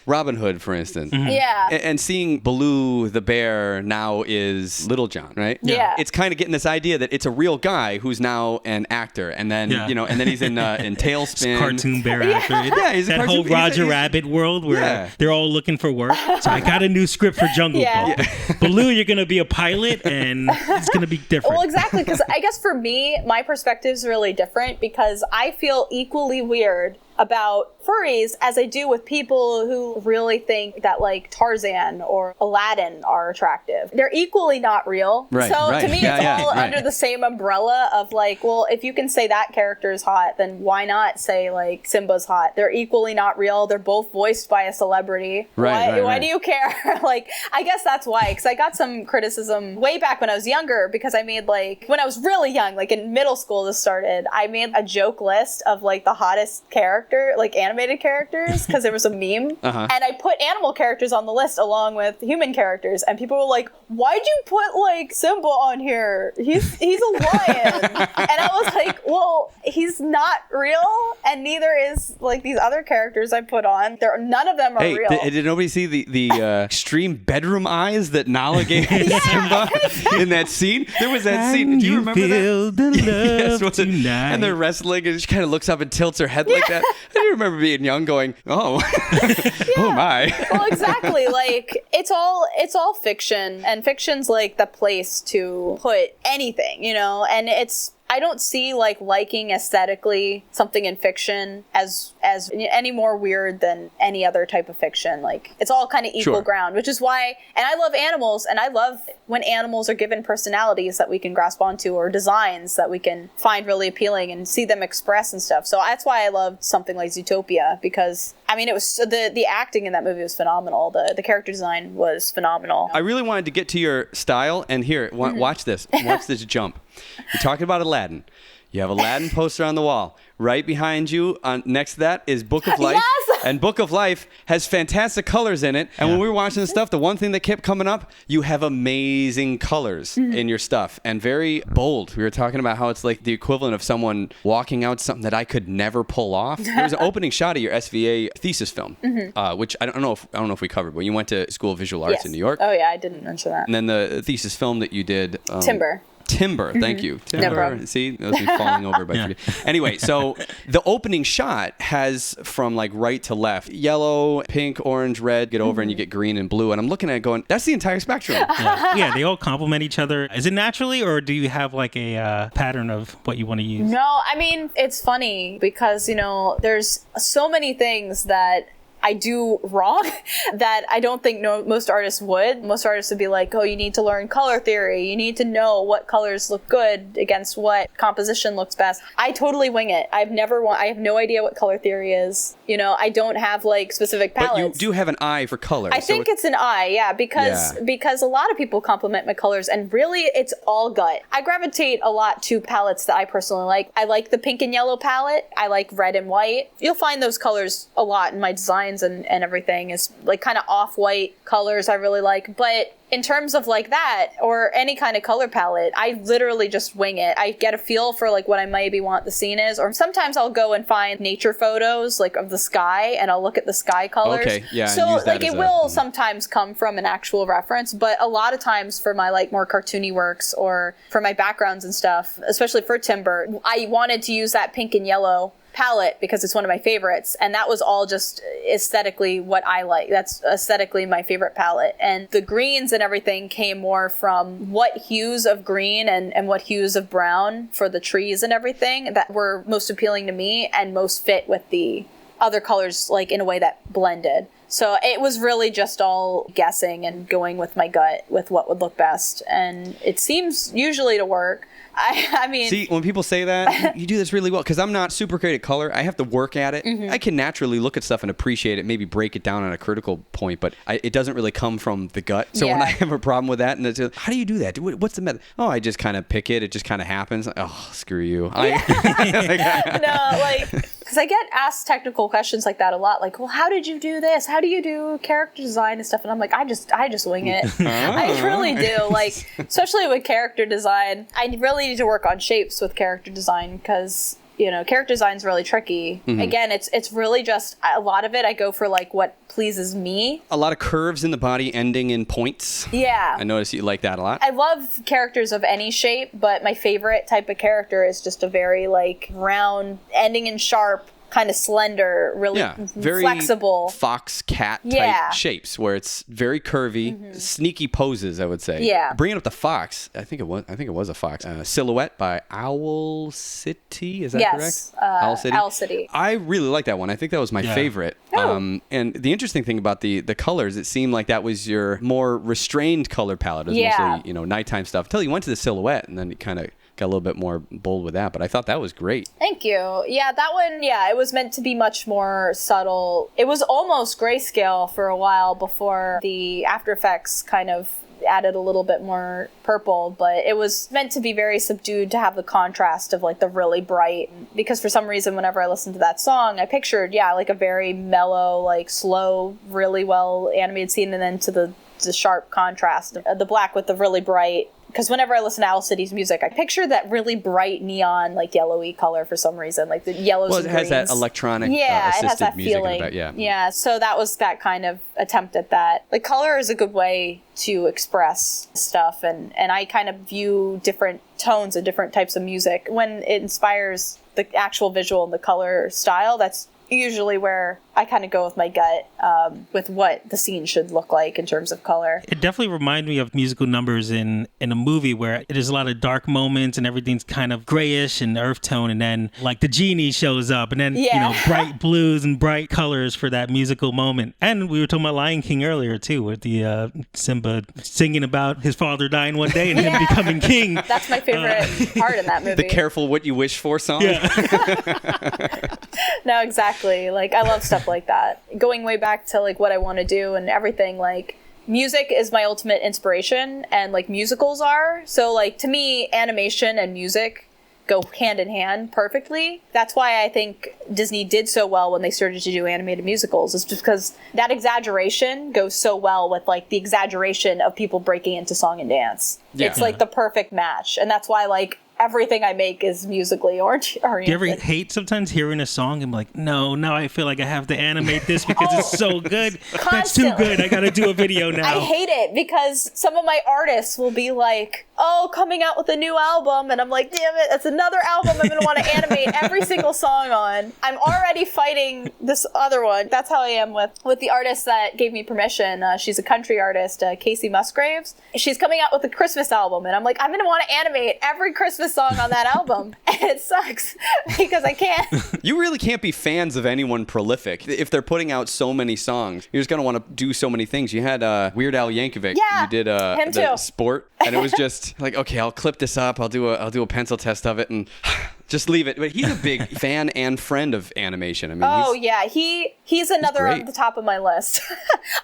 Robin Hood, for instance. Mm-hmm. Yeah. And seeing Baloo the bear now is Little John, right? Yeah. It's kind of getting this idea that it's a real guy who's now an actor, and then and then he's in Tailspin. Cartoon bear actor. He's that whole Roger Rabbit world where they're all looking for work. So I got a new script for Jungle Book. Baloo, you're going to be a pilot, and it's going to be different. Well, exactly, because I guess for me, my perspective is really different, because I feel equally weird about furries as I do with people who really think that Tarzan or Aladdin are attractive. They're equally not real. Right, so right. To me, it's all under the same umbrella of well, if you can say that character is hot, then why not say Simba's hot? They're equally not real. They're both voiced by a celebrity. Why do you care? I guess that's why, because I got some criticism way back when I was younger, because I made when I was really young, in middle school this started, I made a joke list of the hottest character, animated characters, because there was a meme. Uh-huh. And I put animal characters on the list along with human characters, and people were like, why'd you put Simba on here? He's a lion. And I was like, well, he's not real, and neither is these other characters I put on. None of them are real. Did nobody see the extreme bedroom eyes that Nala gave Simba in that scene? There was that scene. Do you remember feel that? The love tonight. And they're wrestling, and she kind of looks up and tilts her head like that. I do remember being young going, oh, oh my. Well, exactly. It's all fiction, and fiction's the place to put anything, and I don't see liking aesthetically something in fiction as any more weird than any other type of fiction. It's all kind of equal ground, which is why, and I love animals, and I love when animals are given personalities that we can grasp onto, or designs that we can find really appealing and see them express and stuff. So that's why I loved something like Zootopia, because it was the acting in that movie was phenomenal. The character design was phenomenal. I really wanted to get to your style, and here, watch this. Watch this jump. You're talking about Aladdin. You have Aladdin poster on the wall. Right behind you, next to that, is Book of Life. Yes! And Book of Life has fantastic colors in it. And when we were watching the stuff, the one thing that kept coming up, you have amazing colors in your stuff, and very bold. We were talking about how it's the equivalent of someone walking out something that I could never pull off. There was an opening shot of your SVA thesis film, which I don't know if we covered, but you went to School of Visual Arts in New York. Oh yeah, I didn't mention that. And then the thesis film that you did, Timber, thank you. Timber. No See, that was me falling over by Anyway, so the opening shot has from right to left, yellow, pink, orange, red, get over and you get green and blue. And I'm looking at it going, that's the entire spectrum. Yeah, they all complement each other. Is it naturally, or do you have a pattern of what you want to use? No, it's funny because, there's so many things that I do wrong that I don't think most artists would. Most artists would be like, oh, you need to learn color theory. You need to know what colors look good against what composition looks best. I totally wing it. I have no idea what color theory is. I don't have specific palettes. But you do have an eye for color. I think it's an eye, because a lot of people compliment my colors, and really it's all gut. I gravitate a lot to palettes that I personally like. I like the pink and yellow palette. I like red and white. You'll find those colors a lot in my designs and everything is kind of off-white colors I really like. But in terms of that, or any kind of color palette, I literally just wing it. I get a feel for what I maybe want the scene is, or sometimes I'll go and find nature photos of the sky, and I'll look at the sky colors. Okay, yeah. So it will sometimes come from an actual reference, but a lot of times for my more cartoony works or for my backgrounds and stuff, especially for Timber, I wanted to use that pink and yellow palette because it's one of my favorites. And that was all just aesthetically what I like. That's aesthetically my favorite palette. And the greens and everything came more from what hues of green and what hues of brown for the trees and everything that were most appealing to me and most fit with the other colors, like in a way that blended. So it was really just all guessing and going with my gut with what would look best. And it seems usually to work. I mean... See, when people say that, you do this really well. Because I'm not super great at color. I have to work at it. I can naturally look at stuff and appreciate it, maybe break it down on a critical point, but it doesn't really come from the gut. So when I have a problem with that, and it's how do you do that? What's the method? Oh, I just kind of pick it. It just kind of happens. Oh, screw you. No, like... Because I get asked technical questions like that a lot. Like, well, how did you do this? How do you do character design and stuff? And I'm like, I just wing it. I really do. Like, especially with character design, I really need to work on shapes with character design because, you know, character design is really tricky. Again, it's really just a lot of it. I go for like what pleases me. A lot of curves in the body ending in points. Yeah. I notice you like that a lot. I love characters of any shape, but my favorite type of character is just a very like round, ending in sharp, kind of slender, really very flexible fox cat type shapes where it's very curvy, sneaky poses, I would say. Yeah. Bringing up the fox, I think it was a fox. Silhouette by Owl City, is that correct? Owl City. Owl City. I really like that one. I think that was my favorite. Oh. And the interesting thing about the colors, it seemed like that was your more restrained color palette. It was mostly, you know, nighttime stuff until you went to the silhouette, and then you kind of got a little bit more bold with that, but I thought that was great. Thank you. Yeah, that one, it was meant to be much more subtle. It was almost grayscale for a while before the After Effects kind of added a little bit more purple, but it was meant to be very subdued to have the contrast of like the really bright, because for some reason whenever I listened to that song I pictured like a very mellow, like slow, really well animated scene, and then to the sharp contrast of the black with the really bright. Because whenever I listen to Owl City's music, I picture that really bright neon, like yellowy color for some reason, like the yellows and greens. Well, it has that electronic assisted it has that music feeling. Yeah, so that was that kind of attempt at that. Like color is a good way to express stuff, and I kind of view different tones and different types of music. When it inspires the actual visual and the color style, that's usually where I kind of go with my gut with what the scene should look like in terms of color. It definitely reminded me of musical numbers in a movie where there's a lot of dark moments and everything's kind of grayish and earth tone, and then like the genie shows up, and then you know, bright blues and bright colors for that musical moment. And we were talking about Lion King earlier too, with the Simba singing about his father dying one day and him becoming king. That's my favorite part in that movie. The careful what you wish for song. No, exactly. Like I love stuff like that. Going way back to like what I want to do and everything, like music is my ultimate inspiration, and like musicals are. So like to me, animation and music go hand in hand perfectly. That's why I think Disney did so well when they started to do animated musicals, is just because that exaggeration goes so well with like the exaggeration of people breaking into song and dance. It's like the perfect match. And that's why like everything I make is musically oriented. Do you ever hate sometimes hearing a song and like, no, now I feel like I have to animate this because it's so good. Constantly. That's too good. I got to do a video now. I hate it because some of my artists will be like, oh, coming out with a new album. And I'm like, damn it, that's another album I'm going to want to animate every single song on. I'm already fighting this other one. That's how I am with the artist that gave me permission. She's a country artist, Casey Musgraves. She's coming out with a Christmas album. And I'm like, I'm going to want to animate every Christmas song on that album. And it sucks because I can't. You really can't be fans of anyone prolific. If they're putting out so many songs, you're just going to want to do so many things. You had Weird Al Yankovic. Yeah, you did him too. Sport. And it was just like, okay, I'll clip this up. I'll do a pencil test of it and just leave it. But he's a big fan and friend of animation. I mean, he's another on the top of my list.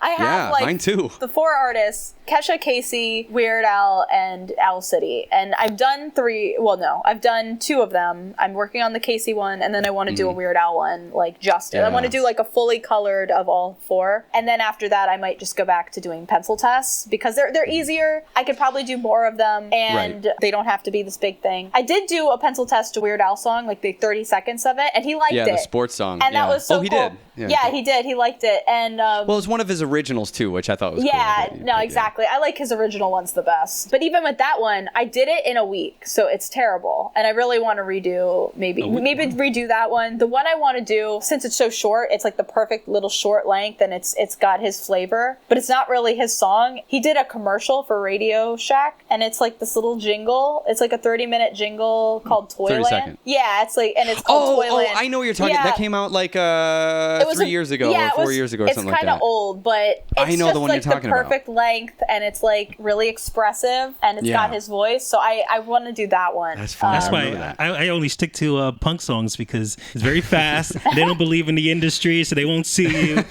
I have mine too. The 4 artists: Kesha, Casey, Weird Al, and Owl City. And I've done 3. Well, no, I've done 2 of them. I'm working on the Casey one, and then I want to do a Weird Al one, like I want to do like a fully colored of all 4. And then after that, I might just go back to doing pencil tests because they're easier. I could probably do more of them, and they don't have to be this big thing. I did do a pencil test to Weird Al song, like the 30 seconds of it, and he liked it. Yeah, the sports song. And that was so cool. He did. Yeah, he did. He liked it. And well, it's one of his originals too, which I thought was cool. No, exactly. I like his original ones the best. But even with that one, I did it in a week, so it's terrible. And I really want to redo, maybe redo that one. The one I want to do, since it's so short, it's like the perfect little short length, and it's got his flavor, but it's not really his song. He did a commercial for Radio Shack, and it's like this little jingle. It's like a 30-minute jingle called Toyland. 30-second. Yeah, it's like, and it's called Toyland. Oh, I know what you're talking. That came out like 3 years ago or 4 years ago or something like that. It's kind of old, but it's just the one like you're talking the perfect length, and it's like really expressive, and it's got his voice. So I want to do that one. That's fun. That's why I only stick to punk songs, because it's very fast. They don't believe in the industry, so they won't sue you.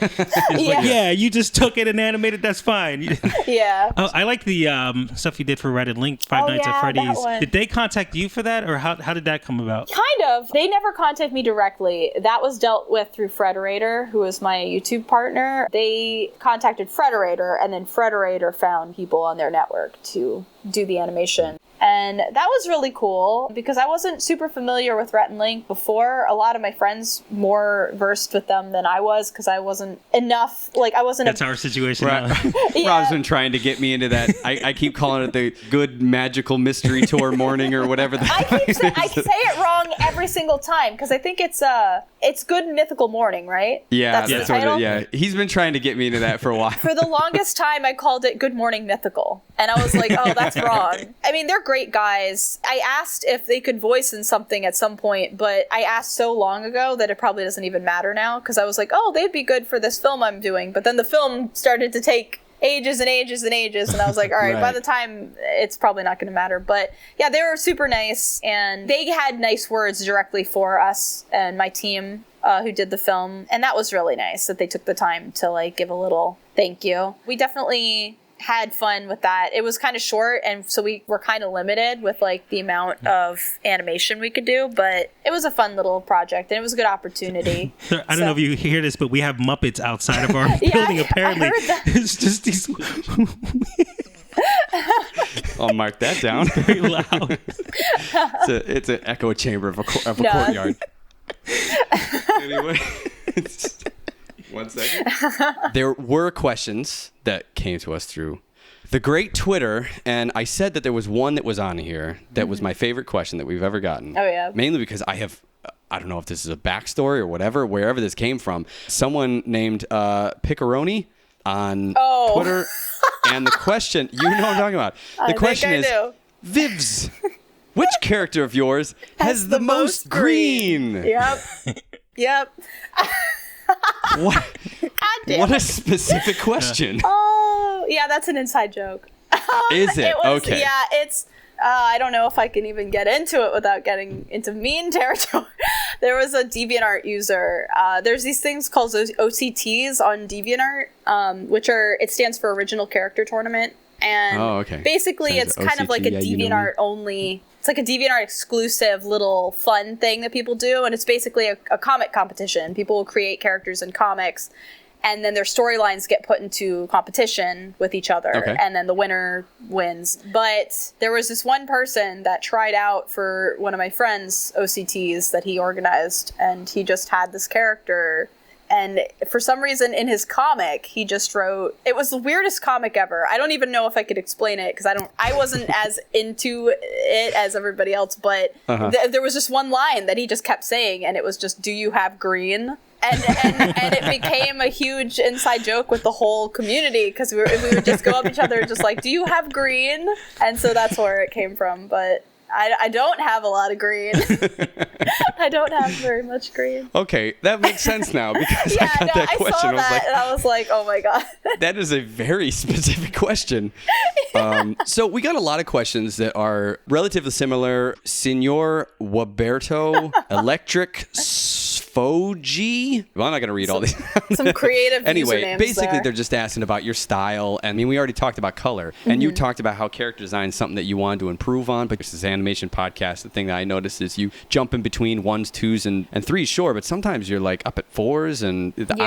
Like, you just took it and animated. That's fine. Yeah. I like the stuff you did for Red and Link, Five Nights at Freddy's. Did they contact you for that, or how did that come about? Kind of. They never contacted me directly. That was dealt with through Frederator, who is my YouTube partner. They contacted Frederator, and then Frederator found people on their network to do the animation. And that was really cool because I wasn't super familiar with Rhett and Link before. A lot of my friends more versed with them than I was because I wasn't enough. Like, I wasn't. That's our situation. Rob's been trying to get me into that. I keep calling it the Good Magical Mystery Tour Morning or whatever. I say it wrong every single time because I think it's Good Mythical Morning, right? Yeah, that's the title. Yeah, he's been trying to get me into that for a while. For the longest time, I called it Good Morning Mythical, and I was like, oh, that's wrong. I mean, they're great guys. I asked if they could voice in something at some point, but I asked so long ago that it probably doesn't even matter now because I was like, oh, they'd be good for this film I'm doing. But then the film started to take ages and ages and ages, and I was like, all right, by the time, it's probably not going to matter. But yeah, they were super nice, and they had nice words directly for us and my team who did the film, and that was really nice that they took the time to like give a little thank you. We definitely had fun with that. It was kind of short, and so we were kind of limited with like the amount of animation we could do, but it was a fun little project, and it was a good opportunity. I don't know if you hear this, but we have Muppets outside of our building. Apparently, it's just these. I'll mark that down. Very loud. It's an echo chamber of a courtyard. Anyway. 1 second. There were questions that came to us through the great Twitter, and I said that there was one that was on here that was my favorite question that we've ever gotten. Oh, yeah. Mainly because I don't know if this is a backstory or whatever, wherever this came from. Someone named Picaroni on Twitter, and the question, you know what I'm talking about. The question is, Vivz, which character of yours has the most green? Yep. What a specific question. Oh, yeah, that's an inside joke. Is it? Okay. Yeah, it's... I don't know if I can even get into it without getting into mean territory. There was a DeviantArt user. There's these things called OCTs on DeviantArt, which it stands for Original Character Tournament. And basically it's kind of like a DeviantArt only... It's like a DeviantArt exclusive little fun thing that people do, and it's basically a comic competition. People will create characters in comics, and then their storylines get put into competition with each other, and then the winner wins. But there was this one person that tried out for one of my friend's OCTs that he organized, and he just had this character. And for some reason in his comic, he just wrote, it was the weirdest comic ever. I don't even know if I could explain it because I wasn't as into it as everybody else, but there was just one line that he just kept saying, and it was just, "Do you have green?" And it became a huge inside joke with the whole community because we would just go up each other just like, "Do you have green?" And so that's where it came from. But I don't have a lot of green. I don't have very much green. Okay, that makes sense now because I got that question. I was like, oh my God. That is a very specific question. So we got a lot of questions that are relatively similar. Signor Waberto, Electric Sfoji. Well, I'm not going to read all these. Some creative Anyway, basically there. They're just asking about your style. I mean, we already talked about color, and you talked about how character design is something that you wanted to improve on. But this is animation podcast. The thing that I noticed is you jump in between 1s, 2s, and 3s, sure, but sometimes you're like up at 4s, and the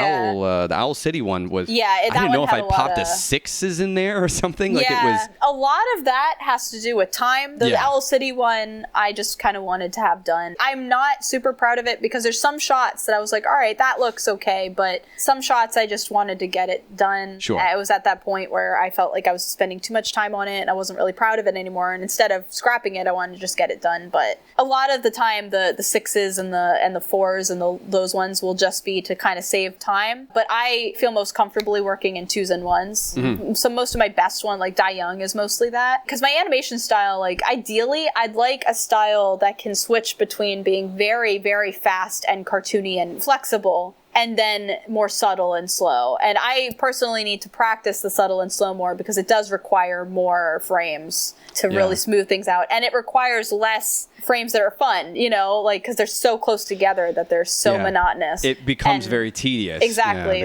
Owl City one was. Yeah, I didn't know if I popped a 6s in there or something. Like it was. A lot of that has to do with time. The Owl City one, I just kind of wanted to have done. I'm not super proud of it because there's some shots shots that I was like, all right, that looks okay. But some shots I just wanted to get it done. Sure. I was at that point where I felt like I was spending too much time on it and I wasn't really proud of it anymore. And instead of scrapping it, I wanted to just get it done. But a lot of the time, the 6s and the 4s and those ones will just be to kind of save time. But I feel most comfortably working in 2s and 1s. Mm-hmm. So most of my best one, like Die Young, is mostly that. Because my animation style, like ideally, I'd like a style that can switch between being very, very fast and cartoony and flexible, and then more subtle and slow. And I personally need to practice the subtle and slow more because it does require more frames to really smooth things out. And it requires less frames that are fun, you know, like, because they're so close together that they're so monotonous. It becomes very tedious. Exactly.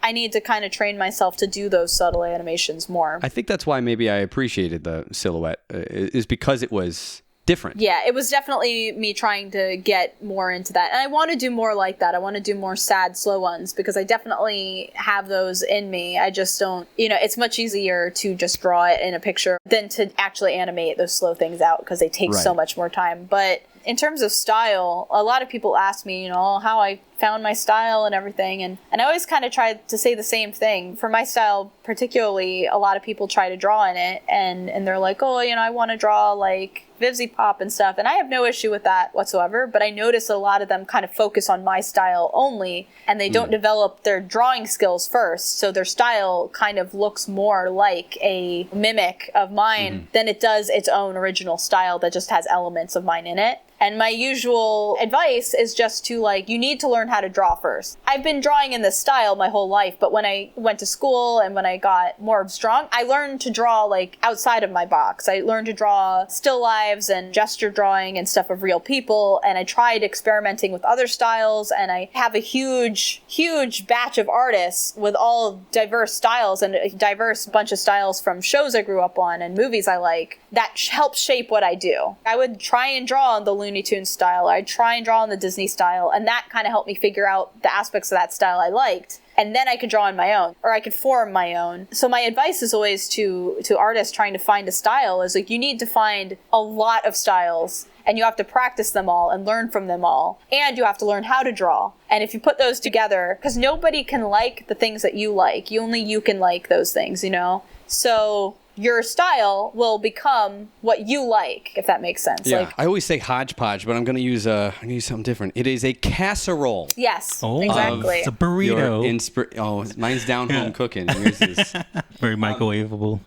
I need to kind of train myself to do those subtle animations more. I think that's why maybe I appreciated the silhouette, is because it was different. Yeah, it was definitely me trying to get more into that. And I want to do more like that. I want to do more sad, slow ones because I definitely have those in me. I just don't, you know, it's much easier to just draw it in a picture than to actually animate those slow things out because they take so much more time. But in terms of style, a lot of people ask me, you know, how I found my style and everything. And I always kind of try to say the same thing. For my style, particularly, a lot of people try to draw in it. And they're like, oh, you know, I want to draw like VivziePop and stuff. And I have no issue with that whatsoever. But I notice a lot of them kind of focus on my style only. And they don't develop their drawing skills first. So their style kind of looks more like a mimic of mine than it does its own original style that just has elements of mine in it. And my usual advice is just to, like, you need to learn how to draw first. I've been drawing in this style my whole life, but when I went to school and when I got more strong, I learned to draw, like, outside of my box. I learned to draw still lives and gesture drawing and stuff of real people, and I tried experimenting with other styles, and I have a huge, huge batch of artists with all diverse styles and a diverse bunch of styles from shows I grew up on and movies I like that help shape what I do. I would try and draw on the Looney Tunes style. I'd try and draw on the Disney style, and that kind of helped me figure out the aspects of that style I liked. And then I could draw on my own, or I could form my own. So my advice is always to artists trying to find a style is like, you need to find a lot of styles, and you have to practice them all and learn from them all. And you have to learn how to draw. And if you put those together, because nobody can like the things that you like, only you can like those things, you know? So your style will become what you like, if that makes sense. Yeah, like, I always say hodgepodge, but I'm going to use something different. It is a casserole. Yes, exactly. It's a burrito. Mine's down home cooking. Yours is very microwavable.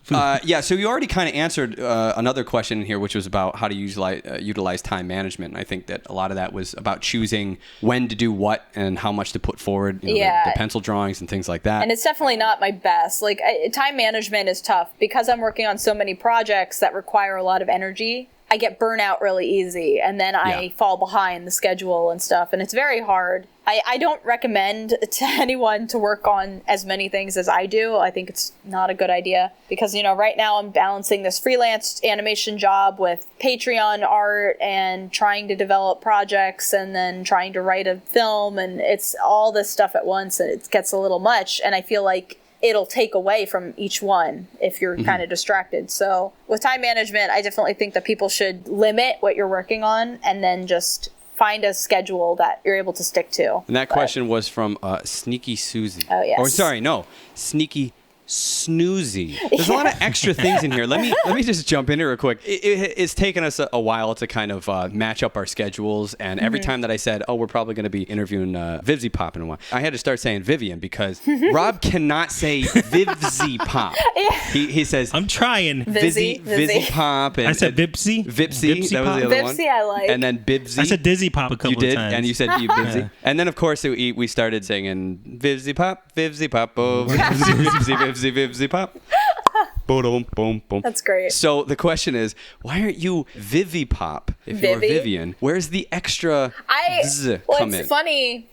So you already kind of answered another question here, which was about how to utilize time management. And I think that a lot of that was about choosing when to do what and how much to put forward. You know, the pencil drawings and things like that. And it's definitely not my best. Like, time management is tough because I'm working on so many projects that require a lot of energy. I get burnout really easy, and then I fall behind the schedule and stuff, and it's very hard. I don't recommend to anyone to work on as many things as I do. I think it's not a good idea because, you know, right now I'm balancing this freelance animation job with Patreon art and trying to develop projects and then trying to write a film, and it's all this stuff at once, and it gets a little much, and I feel like it'll take away from each one if you're kind of distracted. So with time management, I definitely think that people should limit what you're working on and then just find a schedule that you're able to stick to. And that question was from Sneaky Susie. Oh, yes. Or sorry, no, Sneaky Snoozy. There's a lot of extra things in here. Let me just jump in here real quick. It's taken us a while to kind of match up our schedules, and every time that I said, oh, we're probably going to be interviewing VivziePop in a while, I had to start saying Vivienne because Rob cannot say VivziePop. He says, I'm trying. VivziePop. And, I said Vipsy. Vipsy. That was the other one. Vipsy I like. And then Bibsy. I said DizzyPop a couple you did, of times. and you said Bibsy. And then, of course, we started singing VivziePop, VivziePop, oh, VivziePop. Boom, boom, boom. That's great. So the question is, why aren't you VivziePop if you're Vivienne? Where's the extra come in? It's funny.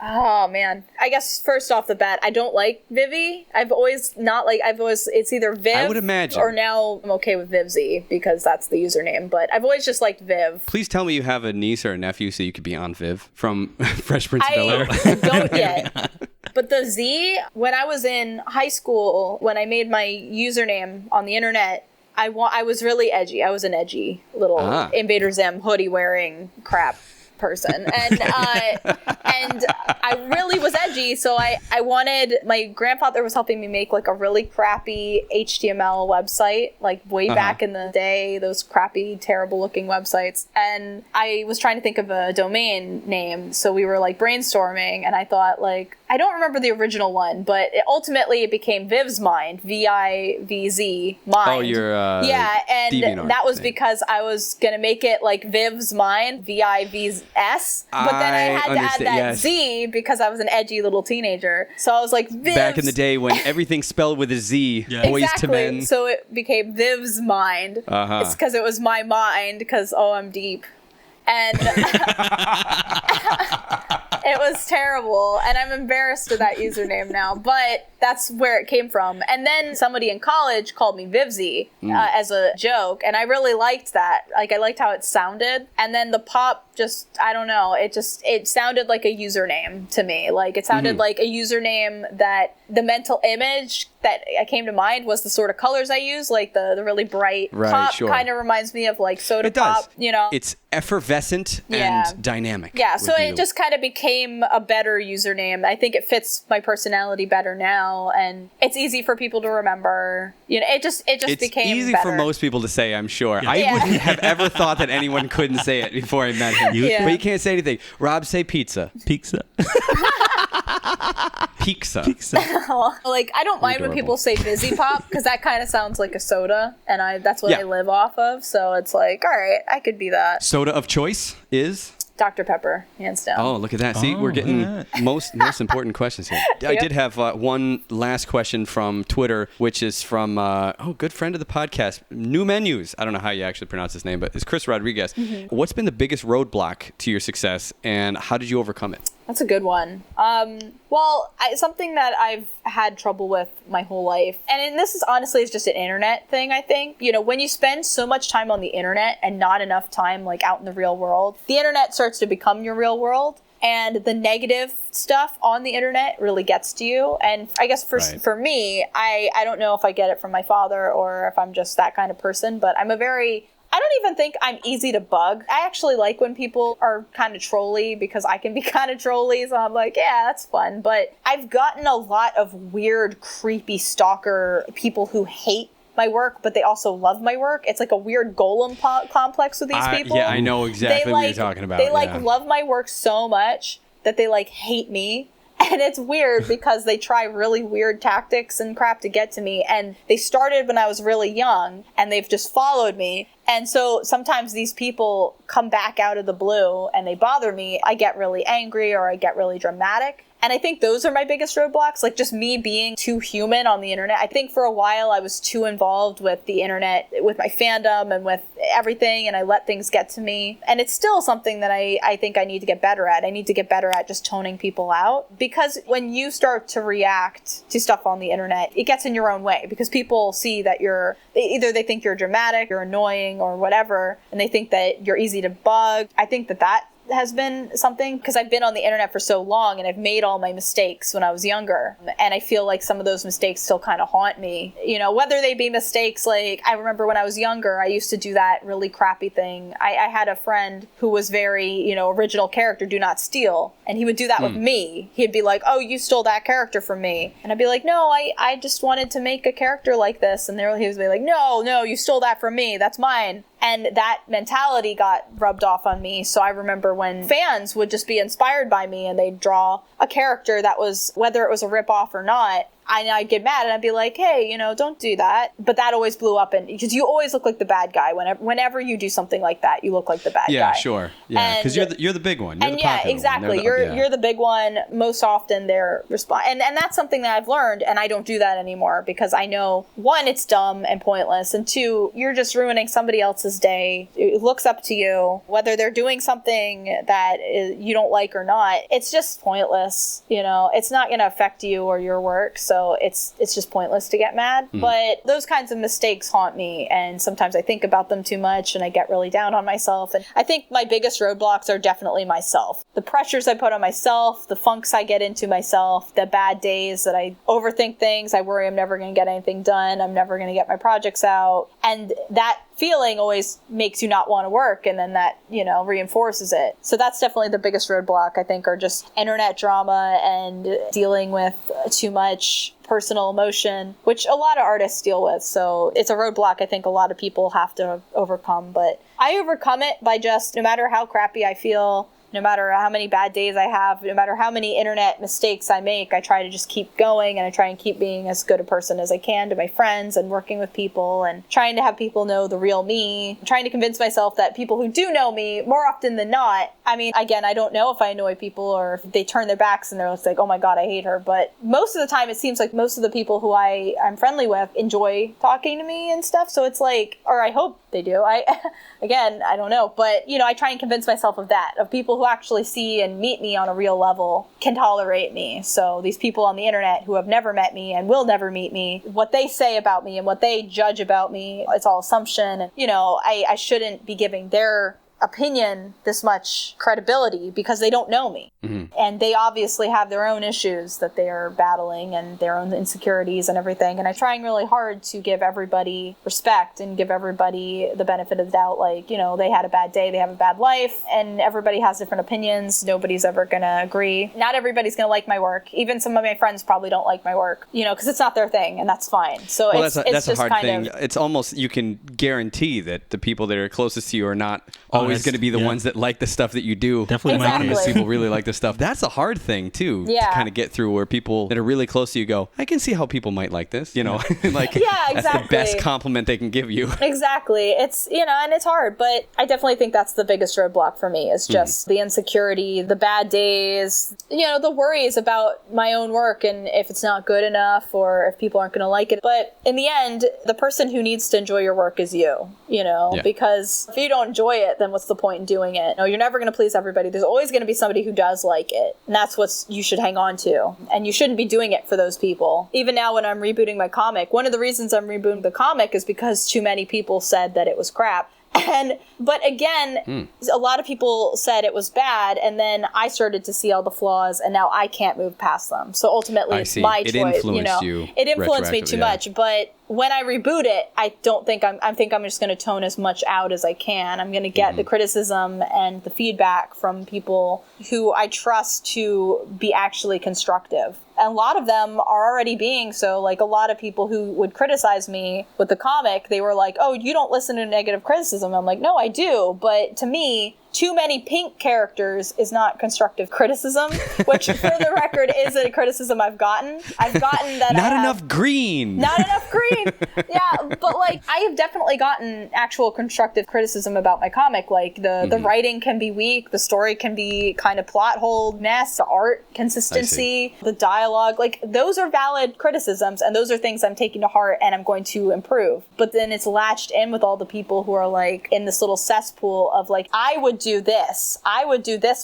Oh, man. I guess first off the bat, I don't like Vivi. It's either Viv I would imagine. or now I'm okay with Vivzie because that's the username, but I've always just liked Viv. Please tell me you have a niece or a nephew so you could be on Viv from Fresh Prince of Bel-Air. I don't yet. But the Z, when I was in high school, when I made my username on the internet, I was really edgy. I was an edgy little Invader Zim hoodie wearing crap. person. And I really was edgy, so I wanted, my grandfather was helping me make like a really crappy HTML website, like way back in the day, those crappy, terrible looking websites. And I was trying to think of a domain name, so we were like brainstorming, and I thought like, I don't remember the original one, but ultimately it became VivzMind, VIVZ Mind. Oh, your and that was thing. Because I was gonna make it like VivzMind, VIVS, but then I had to add that Z because I was an edgy little teenager. So I was like, Vivz. Back in the day when everything spelled with a Z, boys to men. So it became VivzMind. It's because it was my mind, because I'm deep. And it was terrible, and I'm embarrassed of that username now, but that's where it came from. And then somebody in college called me Vivzie as a joke, and I really liked that. Like, I liked how it sounded. And then the pop just, I don't know, it sounded like a username to me. Like, it sounded like a username that the mental image that came to mind was the sort of colors I use, like the really bright pop kind of reminds me of like soda pop, you know. It's effervescent and dynamic. Yeah, so it just kind of became a better username. I think it fits my personality better now, and it's easy for people to remember. You know, it just became better. It's easy for most people to say, I'm sure. Yeah. I wouldn't have ever thought that anyone couldn't say it before I met him. But you can't say anything. Rob, say pizza. Pizza. Pizza. Like, I don't mind when people say VivziePop, because that kind of sounds like a soda, and that's what I live off of. So it's like, all right, I could be that. Soda of choice is? Dr. Pepper, hands down. Oh, look at that. See, we're getting most important questions here. I did have one last question from Twitter, which is from, good friend of the podcast, New Menus. I don't know how you actually pronounce his name, but it's Chris Rodriguez. What's been the biggest roadblock to your success, and how did you overcome it? That's a good one. Something that I've had trouble with my whole life, and this is honestly is just an internet thing, I think. You know, when you spend so much time on the internet and not enough time like out in the real world, the internet starts to become your real world. And the negative stuff on the internet really gets to you. And I guess for me, I don't know if I get it from my father or if I'm just that kind of person, but I don't even think I'm easy to bug. I actually like when people are kind of trolly, because I can be kind of trolly, so I'm like, yeah, that's fun. But I've gotten a lot of weird, creepy stalker people who hate my work, but they also love my work. It's like a weird golem complex with these people. Yeah, I know exactly what you're talking about. They love my work so much that they hate me. And it's weird because they try really weird tactics and crap to get to me. And they started when I was really young, and they've just followed me. And so sometimes these people come back out of the blue and they bother me. I get really angry or I get really dramatic. And I think those are my biggest roadblocks, like just me being too human on the internet. I think for a while I was too involved with the internet, with my fandom and with everything, and I let things get to me. And it's still something that I think I need to get better at. I need to get better at just toning people out, because when you start to react to stuff on the internet, it gets in your own way, because people see that they think you're dramatic, you're annoying or whatever, and they think that you're easy to bug. I think that has been something, because I've been on the internet for so long and I've made all my mistakes when I was younger, and I feel like some of those mistakes still kind of haunt me, you know, whether they be mistakes. Like, I remember when I was younger, I used to do that really crappy thing. I had a friend who was very, original character, do not steal, and he would do that with me. He'd be like, oh, you stole that character from me, and I'd be like, no, I just wanted to make a character like this, and he was like, no, you stole that from me, that's mine. And that mentality got rubbed off on me. So I remember when fans would just be inspired by me and they'd draw a character that was, whether it was a ripoff or not, I'd get mad and I'd be like, hey, don't do that. But that always blew up, because you always look like the bad guy. Whenever you do something like that, you look like the bad guy. Yeah, sure. Yeah, because you're the big one. You're the popular exactly. One. You're the big one. Most often they're and that's something that I've learned, and I don't do that anymore, because I know, one, it's dumb and pointless, and two, you're just ruining somebody else's day. It looks up to you, whether they're doing something that you don't like or not. It's just pointless. It's not going to affect you or your work, so it's just pointless to get mad. But those kinds of mistakes haunt me, and sometimes I think about them too much and I get really down on myself. And I think my biggest roadblocks are definitely myself. The pressures I put on myself, the funks I get into myself, the bad days that I overthink things, I worry I'm never going to get anything done, I'm never going to get my projects out. And that feeling always makes you not want to work, and then that, reinforces it. So that's definitely the biggest roadblock, I think, are just internet drama and dealing with too much personal emotion, which a lot of artists deal with. So it's a roadblock I think a lot of people have to overcome. But I overcome it by just, no matter how crappy I feel, no matter how many bad days I have, no matter how many internet mistakes I make, I try to just keep going, and I try and keep being as good a person as I can to my friends and working with people and trying to have people know the real me, trying to convince myself that people who do know me, more often than not, I mean, again, I don't know if I annoy people or if they turn their backs and they're just like, oh my God, I hate her. But most of the time, it seems like most of the people who I'm friendly with enjoy talking to me and stuff. So it's like, or I hope they do. Again, I don't know. But, I try and convince myself of that, of people who actually see and meet me on a real level can tolerate me. So these people on the internet who have never met me and will never meet me, what they say about me and what they judge about me, it's all assumption. And, I shouldn't be giving their opinion this much credibility because they don't know me. Mm-hmm. And they obviously have their own issues that they are battling and their own insecurities and everything. And I'm trying really hard to give everybody respect and give everybody the benefit of the doubt. Like, they had a bad day, they have a bad life, and everybody has different opinions. Nobody's ever going to agree. Not everybody's going to like my work. Even some of my friends probably don't like my work, because it's not their thing, and that's fine. So that's a hard thing. It's almost, you can guarantee that the people that are closest to you are not always going to be the ones that like the stuff that you do. Definitely. Exactly. People really like the stuff. That's a hard thing too, to kind of get through, where people that are really close to you go, I can see how people might like this, like that's the best compliment they can give you. Exactly. It's, and it's hard, but I definitely think that's the biggest roadblock for me is just the insecurity, the bad days, the worries about my own work and if it's not good enough or if people aren't going to like it. But in the end, the person who needs to enjoy your work is you, because if you don't enjoy it, then what's the point in doing it? No, you're never going to please everybody. There's always going to be somebody who does like it. And that's what you should hang on to. And you shouldn't be doing it for those people. Even now when I'm rebooting my comic, one of the reasons I'm rebooting the comic is because too many people said that it was crap. But again, a lot of people said it was bad, and then I started to see all the flaws, and now I can't move past them. So ultimately, it's my choice. It influenced me too much. But when I reboot it, I don't think I think I'm just going to tone as much out as I can. I'm going to get the criticism and the feedback from people who I trust to be actually constructive. And a lot of them are already being so. Like, a lot of people who would criticize me with the comic, they were like, oh, you don't listen to negative criticism. I'm like, no, I do. But to me, too many pink characters is not constructive criticism, which for the record is a criticism I've gotten. I've gotten that Not enough green. Yeah, but like, I have definitely gotten actual constructive criticism about my comic. Like, the writing can be weak, the story can be kind of plot hole mess, the art consistency, the dialogue. Like, those are valid criticisms, and those are things I'm taking to heart and I'm going to improve. But then it's latched in with all the people who are like in this little cesspool of like, I would do this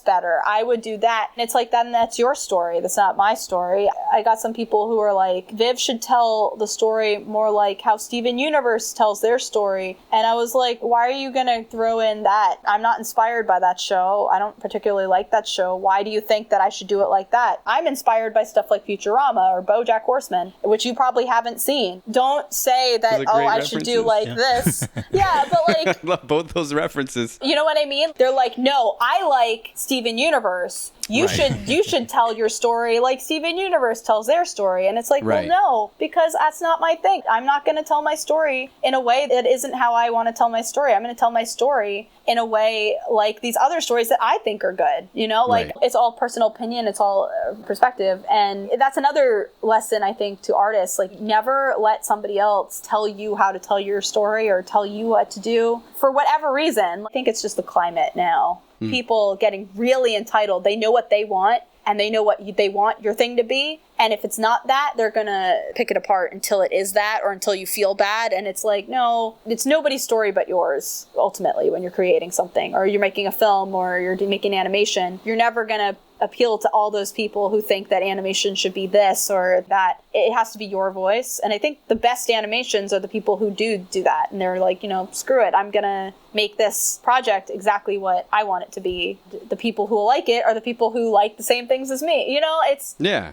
better, I would do that, and it's like, then that's your story, that's not my story. I got some people who are like, Viv should tell the story more like how Steven Universe tells their story, and I was like, why are you gonna throw in that? I'm not inspired by that show, I don't particularly like that show, why do you think that I should do it like that? I'm inspired by stuff like Futurama or BoJack Horseman, which you probably haven't seen. Don't say that, I should do like this. Yeah, but like, I love both those references. You know what I mean? They're like, no, I like Steven Universe. You should tell your story like Steven Universe tells their story. And it's like, well, no, because that's not my thing. I'm not going to tell my story in a way that isn't how I want to tell my story. I'm going to tell my story in a way like these other stories that I think are good. It's all personal opinion. It's all perspective. And that's another lesson, I think, to artists. Like, never let somebody else tell you how to tell your story or tell you what to do for whatever reason. I think it's just the climate now. People getting really entitled. They know what they want, and they know what they want your thing to be. And if it's not that, they're going to pick it apart until it is that, or until you feel bad. And it's like, no, it's nobody's story but yours, ultimately, when you're creating something, or you're making a film, or you're making animation. You're never going to appeal to all those people who think that animation should be this or that. It has to be your voice. And I think the best animations are the people who do that. And they're like, screw it, I'm going to make this project exactly what I want it to be. The people who will like it are the people who like the same things as me.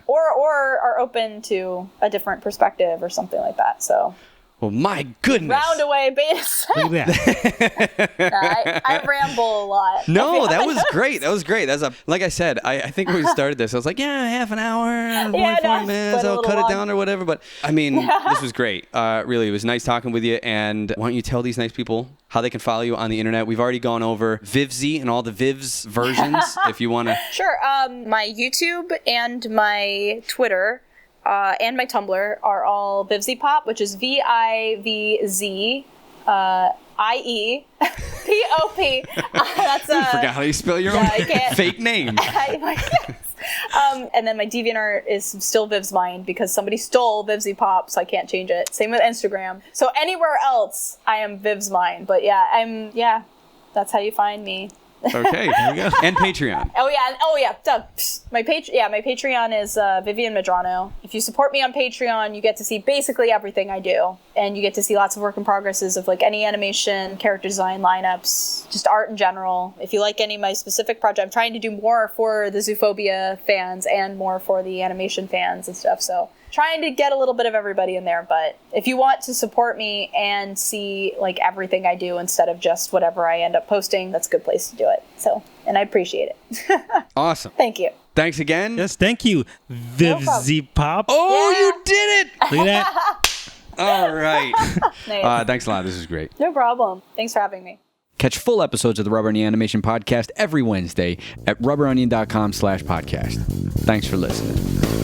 Or are open to a different perspective or something like that. So. Well, my goodness. Round away, beta. Look at that. I ramble a lot. No, that was great. That was great. Like I said, I think when we started this, I was like, yeah, half an hour, 45 minutes, I'll cut it down or whatever. But I mean, this was great. Really, it was nice talking with you. And why don't you tell these nice people how they can follow you on the internet? We've already gone over Vivzie and all the Vivz versions, if you want to. Sure. My YouTube and my Twitter and my Tumblr are all VivziePop, which is VivziePop. That's I forgot how you spell your own fake name. And then my DeviantArt is still VivzMind because somebody stole VivziePop, so I can't change it. Same with Instagram. So anywhere else, I am VivzMind. But that's how you find me. Okay, there we go. And Patreon. Oh yeah, Doug. My Patreon is Vivienne Medrano. If you support me on Patreon, you get to see basically everything I do, and you get to see lots of work in progresses of like any animation, character design, lineups, just art in general. If you like any of my specific project, I'm trying to do more for the Zoophobia fans and more for the animation fans and stuff. So trying to get a little bit of everybody in there. But if you want to support me and see like everything I do instead of just whatever I end up posting, that's a good place to do it. So, and I appreciate it. Awesome. Thank you. Thanks again. Yes, thank you, VivziePop. Oh, you did it. Look at that. All right. Nice. Thanks a lot. This is great. No problem. Thanks for having me. Catch full episodes of the Rubber Onion Animation Podcast every Wednesday at rubberonion.com/podcast. Thanks for listening.